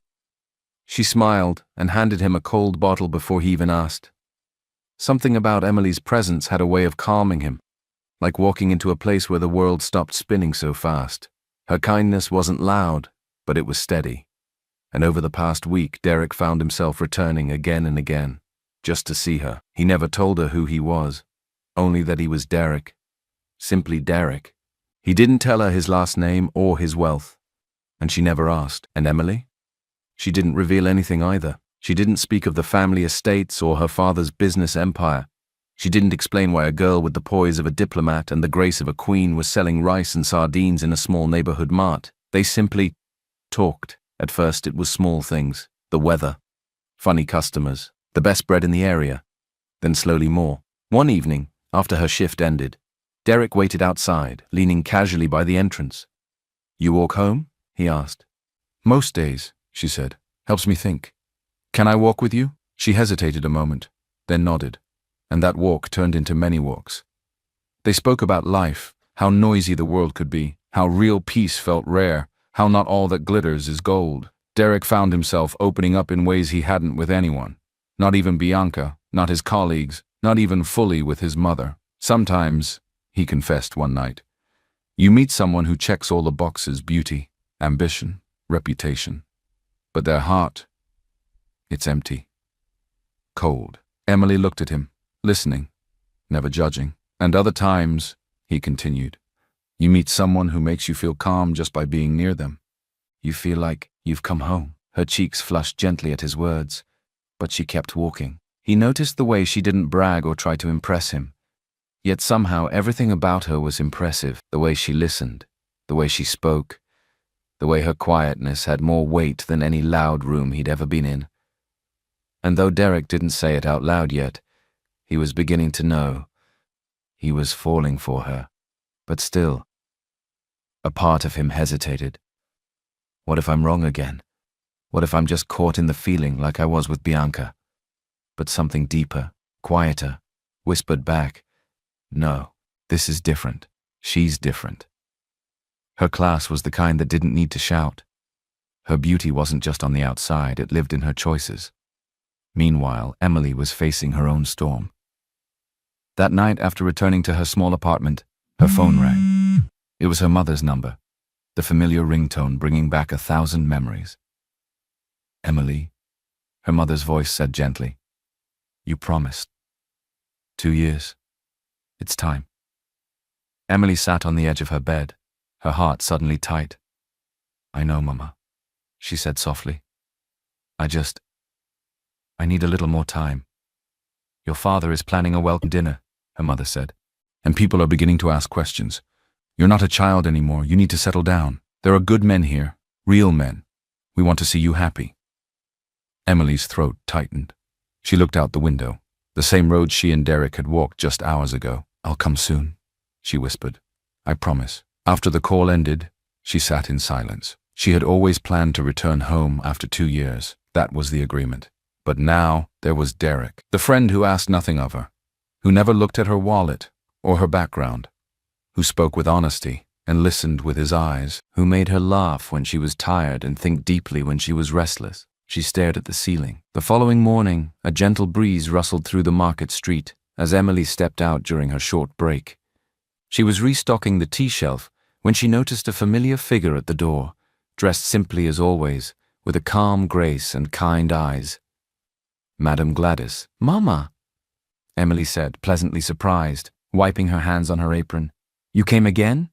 She smiled and handed him a cold bottle before he even asked. Something about Emily's presence had a way of calming him, like walking into a place where the world stopped spinning so fast. Her kindness wasn't loud, but it was steady. And over the past week, Derek found himself returning again and again, just to see her. He never told her who he was, only that he was Derek. Simply Derek. He didn't tell her his last name or his wealth, and she never asked. And Emily? She didn't reveal anything either. She didn't speak of the family estates or her father's business empire. She didn't explain why a girl with the poise of a diplomat and the grace of a queen was selling rice and sardines in a small neighborhood mart. They simply talked. At first it was small things, the weather, funny customers, the best bread in the area, then slowly more. One evening, after her shift ended, Derek waited outside, leaning casually by the entrance. You walk home? He asked. Most days, she said. Helps me think. Can I walk with you? She hesitated a moment, then nodded, and that walk turned into many walks. They spoke about life, how noisy the world could be, how real peace felt rare, how not all that glitters is gold. Derek found himself opening up in ways he hadn't with anyone. Not even Bianca, not his colleagues, not even fully with his mother. Sometimes, he confessed one night, you meet someone who checks all the boxes: beauty, ambition, reputation. But their heart, it's empty. Cold. Emily looked at him, listening, never judging. And other times, he continued, you meet someone who makes you feel calm just by being near them. You feel like you've come home. Her cheeks flushed gently at his words, but she kept walking. He noticed the way she didn't brag or try to impress him. Yet somehow everything about her was impressive. The way she listened, the way she spoke, the way her quietness had more weight than any loud room he'd ever been in. And though Derek didn't say it out loud yet, he was beginning to know. He was falling for her. But still, a part of him hesitated. What if I'm wrong again? What if I'm just caught in the feeling like I was with Bianca? But something deeper, quieter, whispered back, no, this is different. She's different. Her class was the kind that didn't need to shout. Her beauty wasn't just on the outside, it lived in her choices. Meanwhile, Emily was facing her own storm. That night, after returning to her small apartment, her phone rang. It was her mother's number, the familiar ringtone bringing back 1,000 memories. Emily, her mother's voice said gently, you promised. 2 years. It's time. Emily sat on the edge of her bed, her heart suddenly tight. I know, Mama, she said softly. I need a little more time. Your father is planning a welcome dinner, her mother said, and people are beginning to ask questions. You're not a child anymore. You need to settle down. There are good men here, real men. We want to see you happy. Emily's throat tightened. She looked out the window, the same road she and Derek had walked just hours ago. I'll come soon, she whispered. I promise. After the call ended, she sat in silence. She had always planned to return home after 2 years. That was the agreement. But now there was Derek, the friend who asked nothing of her, who never looked at her wallet or her background, who spoke with honesty and listened with his eyes, who made her laugh when she was tired and think deeply when she was restless. She stared at the ceiling. The following morning, a gentle breeze rustled through the market street as Emily stepped out during her short break. She was restocking the tea shelf when she noticed a familiar figure at the door, dressed simply as always, with a calm grace and kind eyes. Madam Gladys. Mama, Emily said, pleasantly surprised, wiping her hands on her apron. You came again?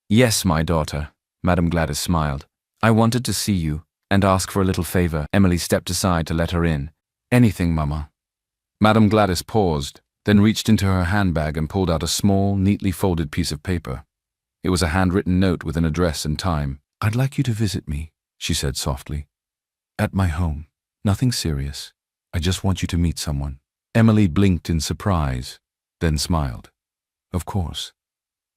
Yes, my daughter, Madam Gladys smiled. I wanted to see you and ask for a little favor. Emily stepped aside to let her in. Anything, Mama. Madam Gladys paused, then reached into her handbag and pulled out a small, neatly folded piece of paper. It was a handwritten note with an address and time. I'd like you to visit me, she said softly. At my home. Nothing serious. I just want you to meet someone. Emily blinked in surprise, then smiled. Of course.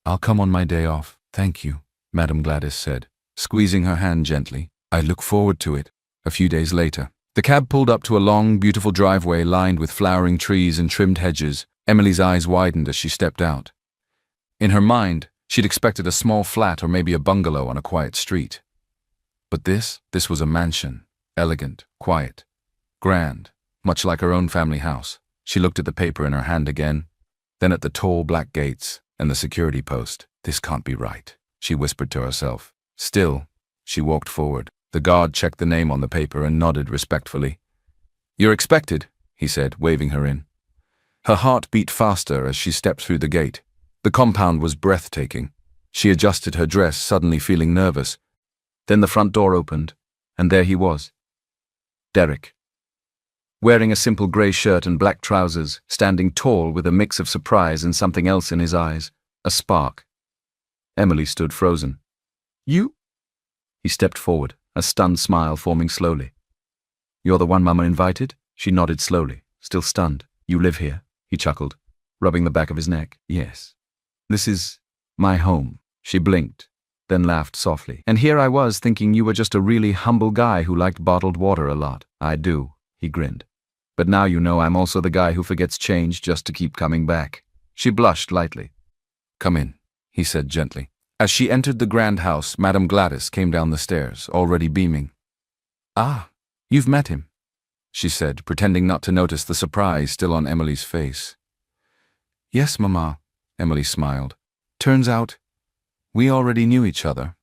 I'll come on my day off. Thank you, Madam Gladys said, squeezing her hand gently. I look forward to it. A few days later, the cab pulled up to a long, beautiful driveway lined with flowering trees and trimmed hedges. Emily's eyes widened as she stepped out. In her mind, she'd expected a small flat or maybe a bungalow on a quiet street. But this was a mansion. Elegant, quiet, grand, much like her own family house. She looked at the paper in her hand again, then at the tall black gates and the security post. This can't be right, she whispered to herself. Still, she walked forward. The guard checked the name on the paper and nodded respectfully. You're expected, he said, waving her in. Her heart beat faster as she stepped through the gate. The compound was breathtaking. She adjusted her dress, suddenly feeling nervous. Then the front door opened, and there he was. Derek. Wearing a simple grey shirt and black trousers, standing tall with a mix of surprise and something else in his eyes, a spark. Emily stood frozen. You? He stepped forward, a stunned smile forming slowly. You're the one Mama invited? She nodded slowly, still stunned. You live here? He chuckled, rubbing the back of his neck. Yes. This is my home. She blinked, then laughed softly. And here I was thinking you were just a really humble guy who liked bottled water a lot. I do, he grinned. But now you know I'm also the guy who forgets change just to keep coming back. She blushed lightly. Come in, he said gently. As she entered the grand house, Madam Gladys came down the stairs, already beaming. Ah, you've met him, she said, pretending not to notice the surprise still on Emily's face. Yes, Mama, Emily smiled. Turns out, we already knew each other.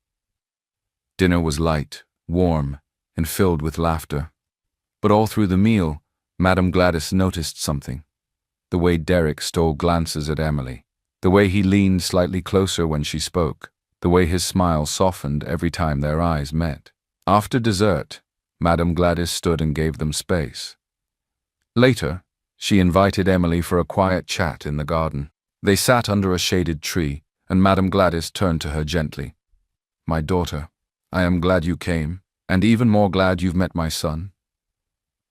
Dinner was light, warm, and filled with laughter. But all through the meal, Madam Gladys noticed something. The way Derek stole glances at Emily. The way he leaned slightly closer when she spoke. The way his smile softened every time their eyes met. After dessert, Madam Gladys stood and gave them space. Later, she invited Emily for a quiet chat in the garden. They sat under a shaded tree, and Madam Gladys turned to her gently. My daughter, I am glad you came, and even more glad you've met my son.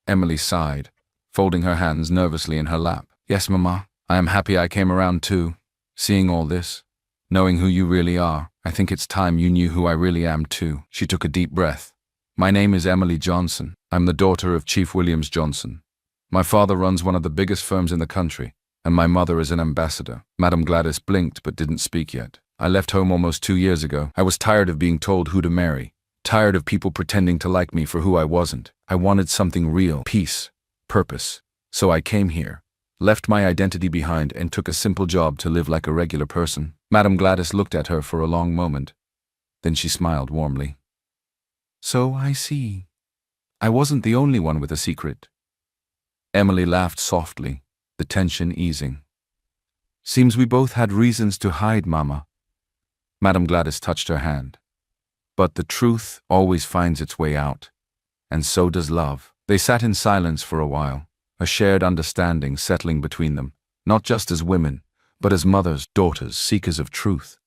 Emily sighed, folding her hands nervously in her lap. Yes, Mama, I am happy I came around too. Seeing all this, knowing who you really are, I think it's time you knew who I really am too. She took a deep breath. My name is Emily Johnson. I'm the daughter of Chief Williams Johnson. My father runs one of the biggest firms in the country, and my mother is an ambassador. Madam Gladys blinked but didn't speak yet. I left home almost 2 years ago. I was tired of being told who to marry, tired of people pretending to like me for who I wasn't. I wanted something real, peace, purpose. So I came here, left my identity behind, and took a simple job to live like a regular person. Madam Gladys looked at her for a long moment. Then she smiled warmly. So I see. I wasn't the only one with a secret. Emily laughed softly, the tension easing. Seems we both had reasons to hide, Mama. Madam Gladys touched her hand. But the truth always finds its way out, and so does love. They sat in silence for a while, a shared understanding settling between them, not just as women, but as mothers, daughters, seekers of truth,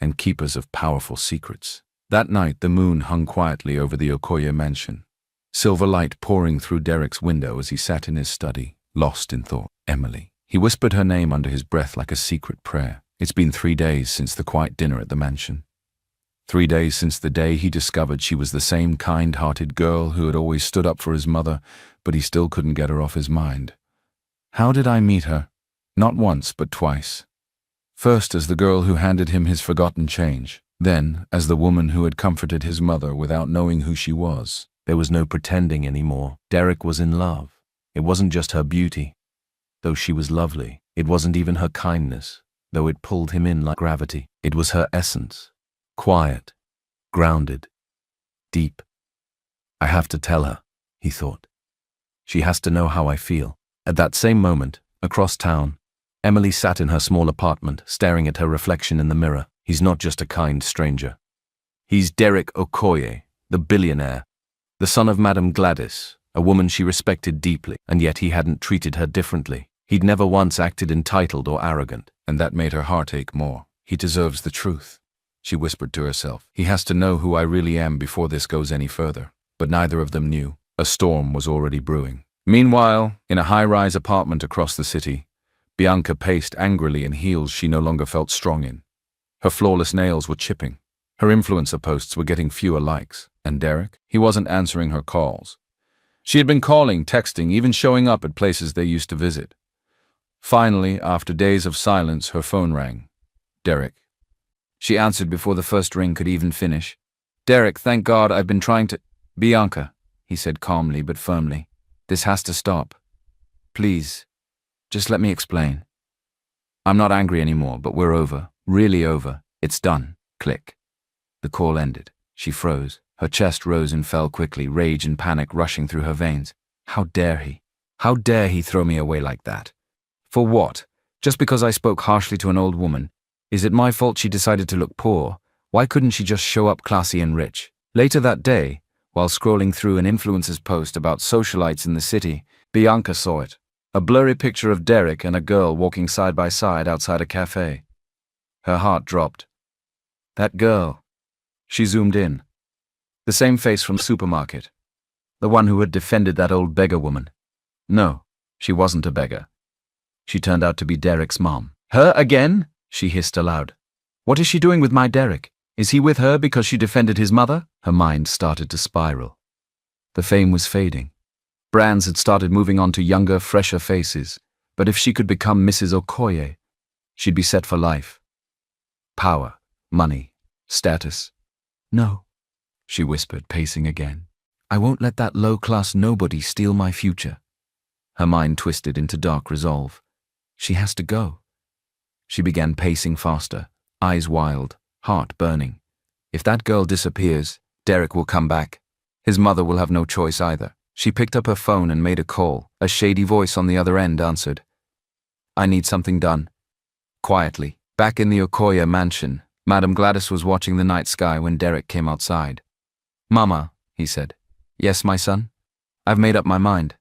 and keepers of powerful secrets. That night the moon hung quietly over the Okoye mansion, silver light pouring through Derek's window as he sat in his study, lost in thought. Emily. He whispered her name under his breath like a secret prayer. It's been 3 days since the quiet dinner at the mansion. 3 days since the day he discovered she was the same kind-hearted girl who had always stood up for his mother, but he still couldn't get her off his mind. How did I meet her? Not once, but twice. First as the girl who handed him his forgotten change, then as the woman who had comforted his mother without knowing who she was. There was no pretending anymore. Derek was in love. It wasn't just her beauty, though she was lovely. It wasn't even her kindness, though it pulled him in like gravity. It was her essence. Quiet, grounded, deep. I have to tell her, he thought. She has to know how I feel. At that same moment, across town, Emily sat in her small apartment, staring at her reflection in the mirror. He's not just a kind stranger. He's Derek Okoye, the billionaire, the son of Madame Gladys, a woman she respected deeply, and yet he hadn't treated her differently. He'd never once acted entitled or arrogant, and that made her heart ache more. He deserves the truth, she whispered to herself. He has to know who I really am before this goes any further. But neither of them knew. A storm was already brewing. Meanwhile, in a high-rise apartment across the city, Bianca paced angrily in heels she no longer felt strong in. Her flawless nails were chipping. Her influencer posts were getting fewer likes. And Derek? He wasn't answering her calls. She had been calling, texting, even showing up at places they used to visit. Finally, after days of silence, her phone rang. Derek. She answered before the first ring could even finish. Derek, thank God, I've been trying to... Bianca, he said calmly but firmly. This has to stop. Please, just let me explain. I'm not angry anymore, but we're over. Really over. It's done. Click. The call ended. She froze. Her chest rose and fell quickly, rage and panic rushing through her veins. How dare he? How dare he throw me away like that? For what? Just because I spoke harshly to an old woman? Is it my fault she decided to look poor? Why couldn't she just show up classy and rich? Later that day, while scrolling through an influencer's post about socialites in the city, Bianca saw it. A blurry picture of Derek and a girl walking side by side outside a cafe. Her heart dropped. That girl. She zoomed in. The same face from the supermarket. The one who had defended that old beggar woman. No, she wasn't a beggar. She turned out to be Derek's mom. Her again? She hissed aloud. What is she doing with my Derek? Is he with her because she defended his mother? Her mind started to spiral. The fame was fading. Brands had started moving on to younger, fresher faces. But if she could become Mrs. Okoye, she'd be set for life. Power, money, status. No, she whispered, pacing again. I won't let that low-class nobody steal my future. Her mind twisted into dark resolve. She has to go. She began pacing faster, eyes wild, heart burning. If that girl disappears, Derek will come back. His mother will have no choice either. She picked up her phone and made a call. A shady voice on the other end answered. I need something done. Quietly, back in the Okoye mansion, Madame Gladys was watching the night sky when Derek came outside. Mama, he said. Yes, my son? I've made up my mind.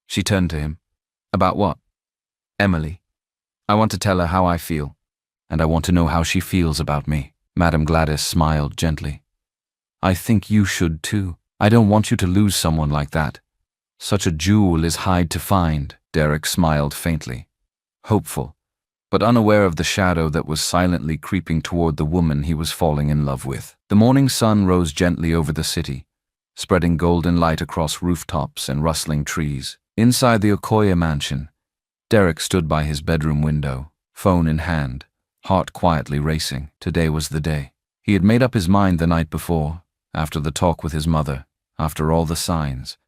She turned to him. About what? Emily. I want to tell her how I feel, and I want to know how she feels about me. Madame Gladys smiled gently. I think you should too. I don't want you to lose someone like that. Such a jewel is hard to find. Derek smiled faintly. Hopeful, but unaware of the shadow that was silently creeping toward the woman he was falling in love with. The morning sun rose gently over the city, spreading golden light across rooftops and rustling trees. Inside the Okoye mansion, Derek stood by his bedroom window, phone in hand, heart quietly racing. Today was the day. He had made up his mind the night before, after the talk with his mother, after all the signs,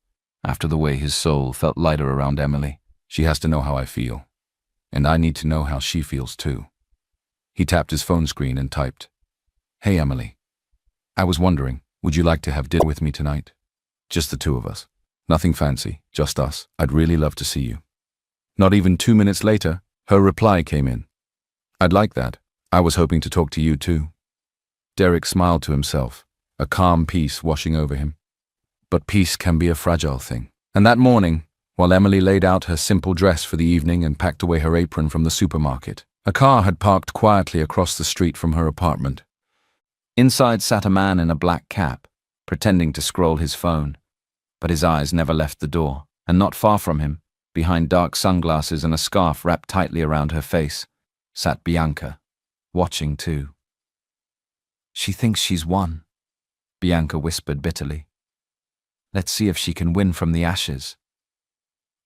after the way his soul felt lighter around Emily. She has to know how I feel, and I need to know how she feels too. He tapped his phone screen and typed, Hey Emily, I was wondering, would you like to have dinner with me tonight? Just the two of us. Nothing fancy, just us. I'd really love to see you. Not even 2 minutes later, her reply came in. I'd like that. I was hoping to talk to you too. Derek smiled to himself, a calm peace washing over him. But peace can be a fragile thing. And that morning, while Emily laid out her simple dress for the evening and packed away her apron from the supermarket, a car had parked quietly across the street from her apartment. Inside sat a man in a black cap, pretending to scroll his phone, but his eyes never left the door, and not far from him, behind dark sunglasses and a scarf wrapped tightly around her face, sat Bianca, watching too. She thinks she's won, Bianca whispered bitterly. Let's see if she can win from the ashes.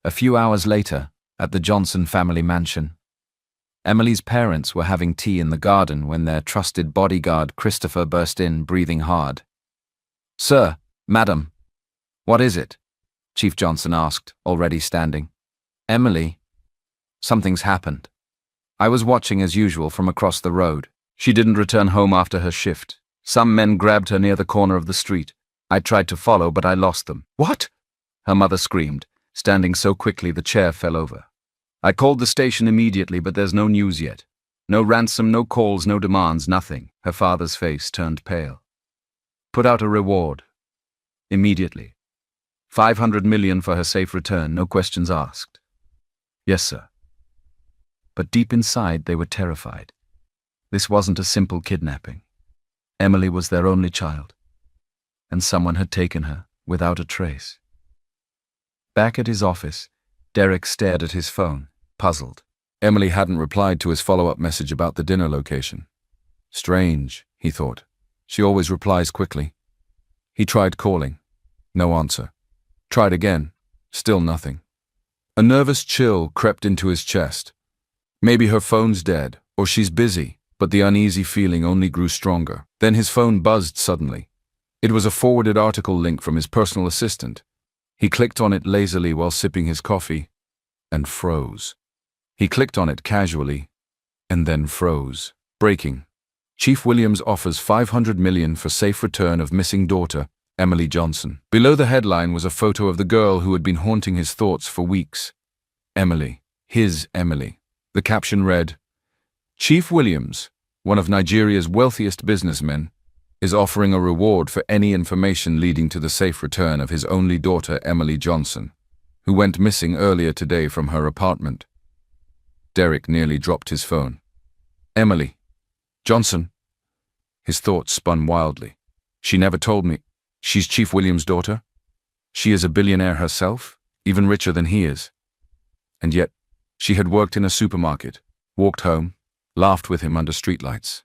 A few hours later, at the Johnson family mansion, Emily's parents were having tea in the garden when their trusted bodyguard Christopher burst in, breathing hard. Sir, madam, what is it? Chief Johnson asked, already standing. Emily, something's happened. I was watching as usual from across the road. She didn't return home after her shift. Some men grabbed her near the corner of the street. I tried to follow, but I lost them. What? Her mother screamed. standing so quickly the chair fell over. "I called the station immediately, but there's no news yet. No ransom, no calls, no demands, nothing." Her father's face turned pale. "Put out a reward. Immediately. 500 million for her safe return, no questions asked." "Yes, sir." But deep inside they were terrified. This wasn't a simple kidnapping. Emily was their only child, and someone had taken her without a trace. Back at his office, Derek stared at his phone, puzzled. Emily hadn't replied to his follow-up message about the dinner location. Strange, he thought. She always replies quickly. He tried calling. No answer. Tried again. Still nothing. A nervous chill crept into his chest. Maybe her phone's dead, or she's busy, but the uneasy feeling only grew stronger. Then his phone buzzed suddenly. It was a forwarded article link from his personal assistant. He clicked on it lazily while sipping his coffee, and froze. He clicked on it casually, and then froze. Breaking. Chief Williams offers 500 million for safe return of missing daughter, Emily Johnson. Below the headline was a photo of the girl who had been haunting his thoughts for weeks. Emily. His Emily. The caption read, "Chief Williams, one of Nigeria's wealthiest businessmen, is offering a reward for any information leading to the safe return of his only daughter, Emily Johnson, who went missing earlier today from her apartment." Derek nearly dropped his phone. "Emily Johnson?" His thoughts spun wildly. "She never told me. She's Chief Williams' daughter? She is a billionaire herself, even richer than he is. And yet, she had worked in a supermarket, walked home, laughed with him under streetlights.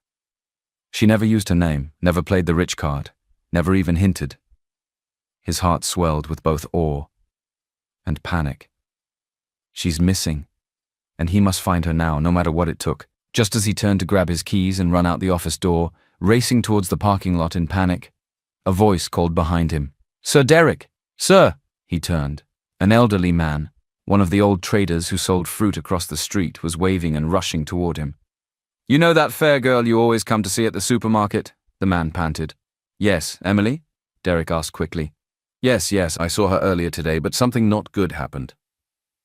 She never used her name, never played the rich card, never even hinted." His heart swelled with both awe and panic. She's missing, and he must find her now, no matter what it took. Just as he turned to grab his keys and run out the office door, racing towards the parking lot in panic, a voice called behind him. "Sir Derek! Sir!" He turned. An elderly man, one of the old traders who sold fruit across the street, was waving and rushing toward him. "You know that fair girl you always come to see at the supermarket?" the man panted. "Yes, Emily?" Derek asked quickly. Yes, I saw her earlier today, but something not good happened."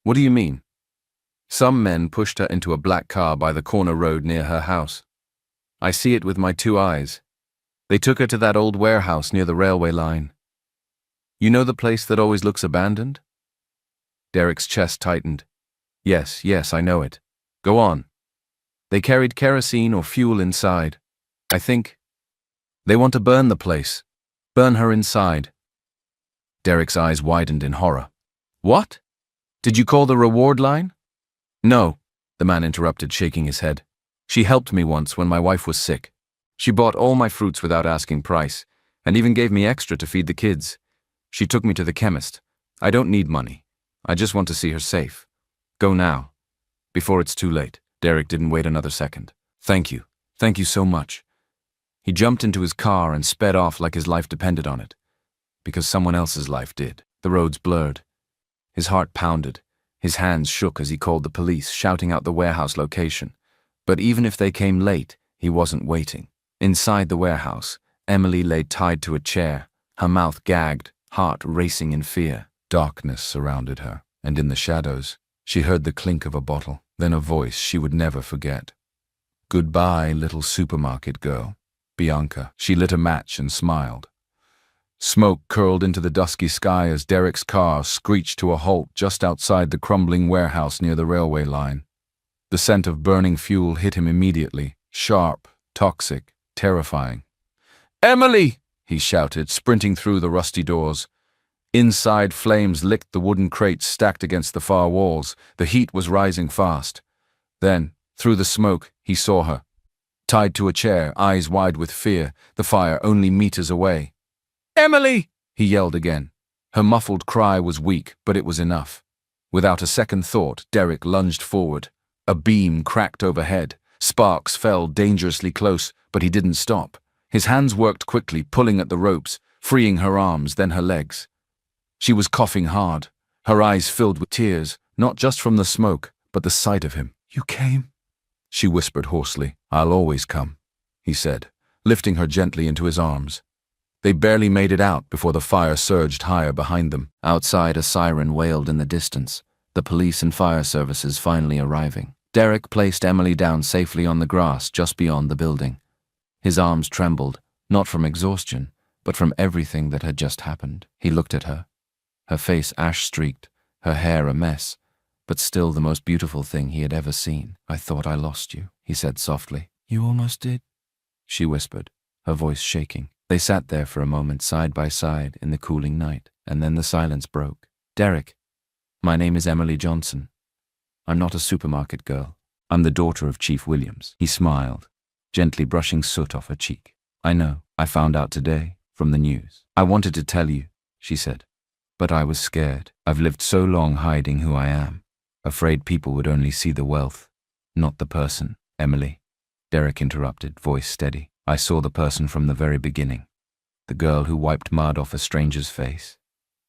"What do you mean?" "Some men pushed her into a black car by the corner road near her house. I see it with my 2 eyes. They took her to that old warehouse near the railway line. You know the place that always looks abandoned?" Derek's chest tightened. Yes, I know it. Go on." "They carried kerosene or fuel inside. I think they want to burn the place. Burn her inside." Derek's eyes widened in horror. "What? Did you call the reward line?" "No," the man interrupted, shaking his head. "She helped me once when my wife was sick. She bought all my fruits without asking price, and even gave me extra to feed the kids. She took me to the chemist. I don't need money. I just want to see her safe. Go now, before it's too late." Derek didn't wait another second. Thank you so much." He jumped into his car and sped off like his life depended on it. Because someone else's life did. The roads blurred. His heart pounded. His hands shook as he called the police, shouting out the warehouse location. But even if they came late, he wasn't waiting. Inside the warehouse, Emily lay tied to a chair, her mouth gagged, heart racing in fear. Darkness surrounded her, and in the shadows, she heard the clink of a bottle, then a voice she would never forget. "Goodbye, little supermarket girl. Bianca." She lit a match and smiled. Smoke curled into the dusky sky as Derek's car screeched to a halt just outside the crumbling warehouse near the railway line. The scent of burning fuel hit him immediately, sharp, toxic, terrifying. "Emily!" he shouted, sprinting through the rusty doors. Inside, flames licked the wooden crates stacked against the far walls. The heat was rising fast. Then, through the smoke, he saw her. Tied to a chair, eyes wide with fear, the fire only meters away. "Emily!" he yelled again. Her muffled cry was weak, but it was enough. Without a second thought, Derek lunged forward. A beam cracked overhead. Sparks fell dangerously close, but he didn't stop. His hands worked quickly, pulling at the ropes, freeing her arms, then her legs. She was coughing hard, her eyes filled with tears, not just from the smoke, but the sight of him. "You came?" she whispered hoarsely. "I'll always come," he said, lifting her gently into his arms. They barely made it out before the fire surged higher behind them. Outside, a siren wailed in the distance, the police and fire services finally arriving. Derek placed Emily down safely on the grass just beyond the building. His arms trembled, not from exhaustion, but from everything that had just happened. He looked at her. Her face ash-streaked, her hair a mess, but still the most beautiful thing he had ever seen. "I thought I lost you," he said softly. "You almost did," she whispered, her voice shaking. They sat there for a moment side by side in the cooling night, and then the silence broke. "Derek, my name is Emily Johnson. I'm not a supermarket girl. I'm the daughter of Chief Williams." He smiled, gently brushing soot off her cheek. "I know. I found out today, from the news. I wanted to tell you," she said, "but I was scared. I've lived so long hiding who I am, afraid people would only see the wealth, not the person." "Emily," Derek interrupted, voice steady. "I saw the person from the very beginning. The girl who wiped mud off a stranger's face.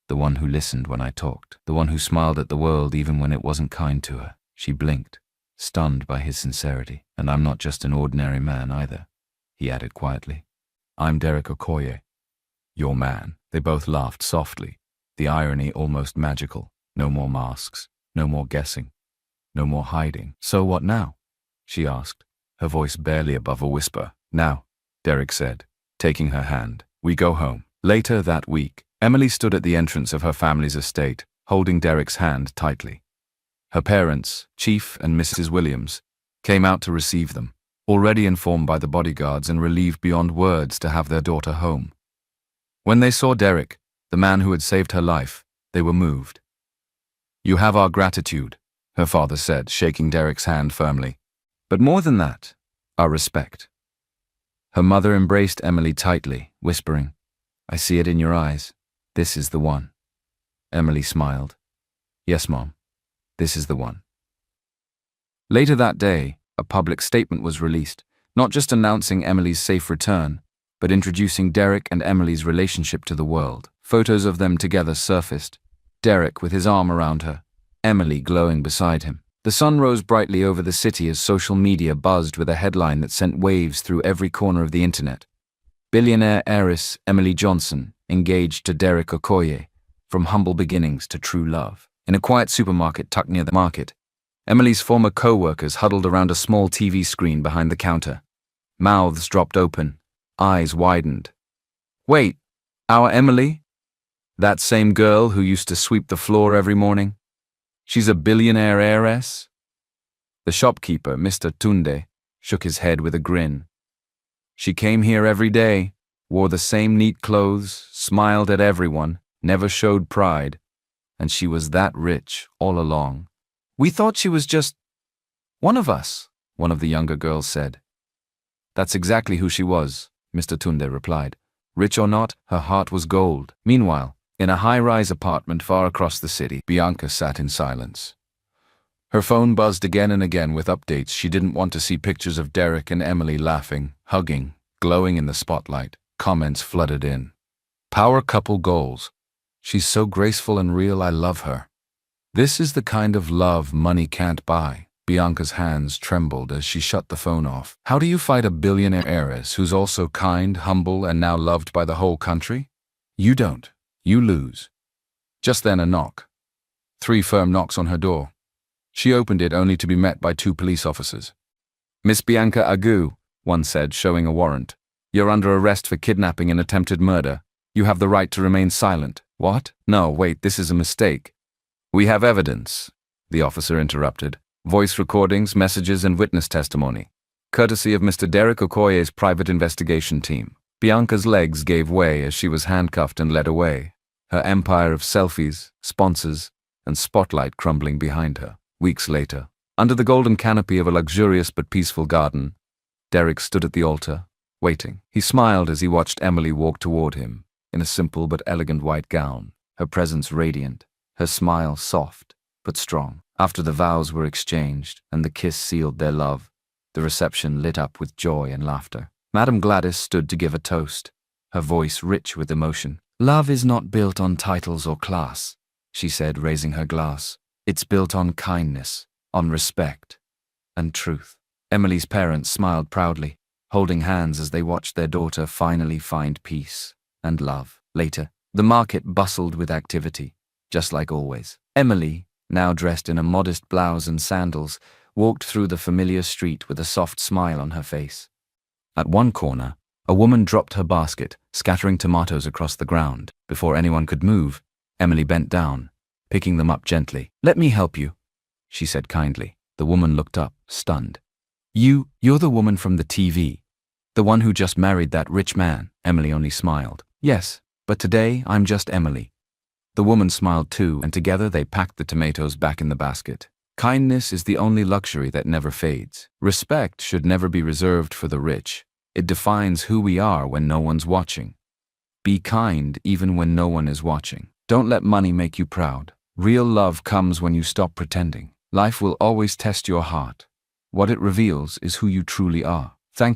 The one who listened when I talked. The one who smiled at the world even when it wasn't kind to her." She blinked, stunned by his sincerity. "And I'm not just an ordinary man either," he added quietly. "I'm Derek Okoye, your man." They both laughed softly, the irony almost magical. No more masks, no more guessing, no more hiding. "So what now?" she asked, her voice barely above a whisper. "Now," Derek said, taking her hand, "we go home." Later that week, Emily stood at the entrance of her family's estate, holding Derek's hand tightly. Her parents, Chief and Mrs. Williams, came out to receive them, already informed by the bodyguards and relieved beyond words to have their daughter home. When they saw Derek, the man who had saved her life, they were moved. "You have our gratitude," her father said, shaking Derek's hand firmly. "But more than that, our respect." Her mother embraced Emily tightly, whispering, "I see it in your eyes. This is the one." Emily smiled. "Yes, Mom, this is the one." Later that day, a public statement was released, not just announcing Emily's safe return, but introducing Derek and Emily's relationship to the world. Photos of them together surfaced, Derek with his arm around her, Emily glowing beside him. The sun rose brightly over the city as social media buzzed with a headline that sent waves through every corner of the internet. Billionaire heiress Emily Johnson engaged to Derek Okoye, from humble beginnings to true love. In a quiet supermarket tucked near the market, Emily's former co-workers huddled around a small TV screen behind the counter. Mouths dropped open, eyes widened. "Wait, our Emily? That same girl who used to sweep the floor every morning? She's a billionaire heiress?" The shopkeeper, Mr. Tunde, shook his head with a grin. "She came here every day, wore the same neat clothes, smiled at everyone, never showed pride, and she was that rich all along. We thought she was just one of us," one of the younger girls said. "That's exactly who she was," Mr. Tunde replied. "Rich or not, her heart was gold." Meanwhile, in a high-rise apartment far across the city, Bianca sat in silence. Her phone buzzed again and again with updates. She didn't want to see pictures of Derek and Emily laughing, hugging, glowing in the spotlight. Comments flooded in. "Power couple goals. She's so graceful and real, I love her. This is the kind of love money can't buy." Bianca's hands trembled as she shut the phone off. "How do you fight a billionaire heiress who's also kind, humble, and now loved by the whole country? You don't. You lose." Just then a knock. 3 firm knocks on her door. She opened it only to be met by 2 police officers. "Miss Bianca Agu," one said, showing a warrant. "You're under arrest for kidnapping and attempted murder. You have the right to remain silent." "What? No, wait, this is a mistake." "We have evidence," the officer interrupted. "Voice recordings, messages, and witness testimony. Courtesy of Mr. Derek Okoye's private investigation team." Bianca's legs gave way as she was handcuffed and led away, her empire of selfies, sponsors, and spotlight crumbling behind her. Weeks later, under the golden canopy of a luxurious but peaceful garden, Derek stood at the altar, waiting. He smiled as he watched Emily walk toward him, in a simple but elegant white gown, her presence radiant, her smile soft but strong. After the vows were exchanged and the kiss sealed their love, the reception lit up with joy and laughter. Madame Gladys stood to give a toast, her voice rich with emotion. "Love is not built on titles or class," she said, raising her glass. "It's built on kindness, on respect, and truth." Emily's parents smiled proudly, holding hands as they watched their daughter finally find peace. and love. Later, the market bustled with activity, just like always. Emily, now dressed in a modest blouse and sandals, walked through the familiar street with a soft smile on her face. At one corner, a woman dropped her basket, scattering tomatoes across the ground. Before anyone could move, Emily bent down, picking them up gently. "Let me help you," she said kindly. The woman looked up, stunned. You're the woman from the TV. The one who just married that rich man." Emily only smiled. "Yes, but today I'm just Emily." The woman smiled too, and together they packed the tomatoes back in the basket. Kindness is the only luxury that never fades. Respect should never be reserved for the rich. It defines who we are when no one's watching. Be kind even when no one is watching. Don't let money make you proud. Real love comes when you stop pretending. Life will always test your heart. What it reveals is who you truly are. Thank you.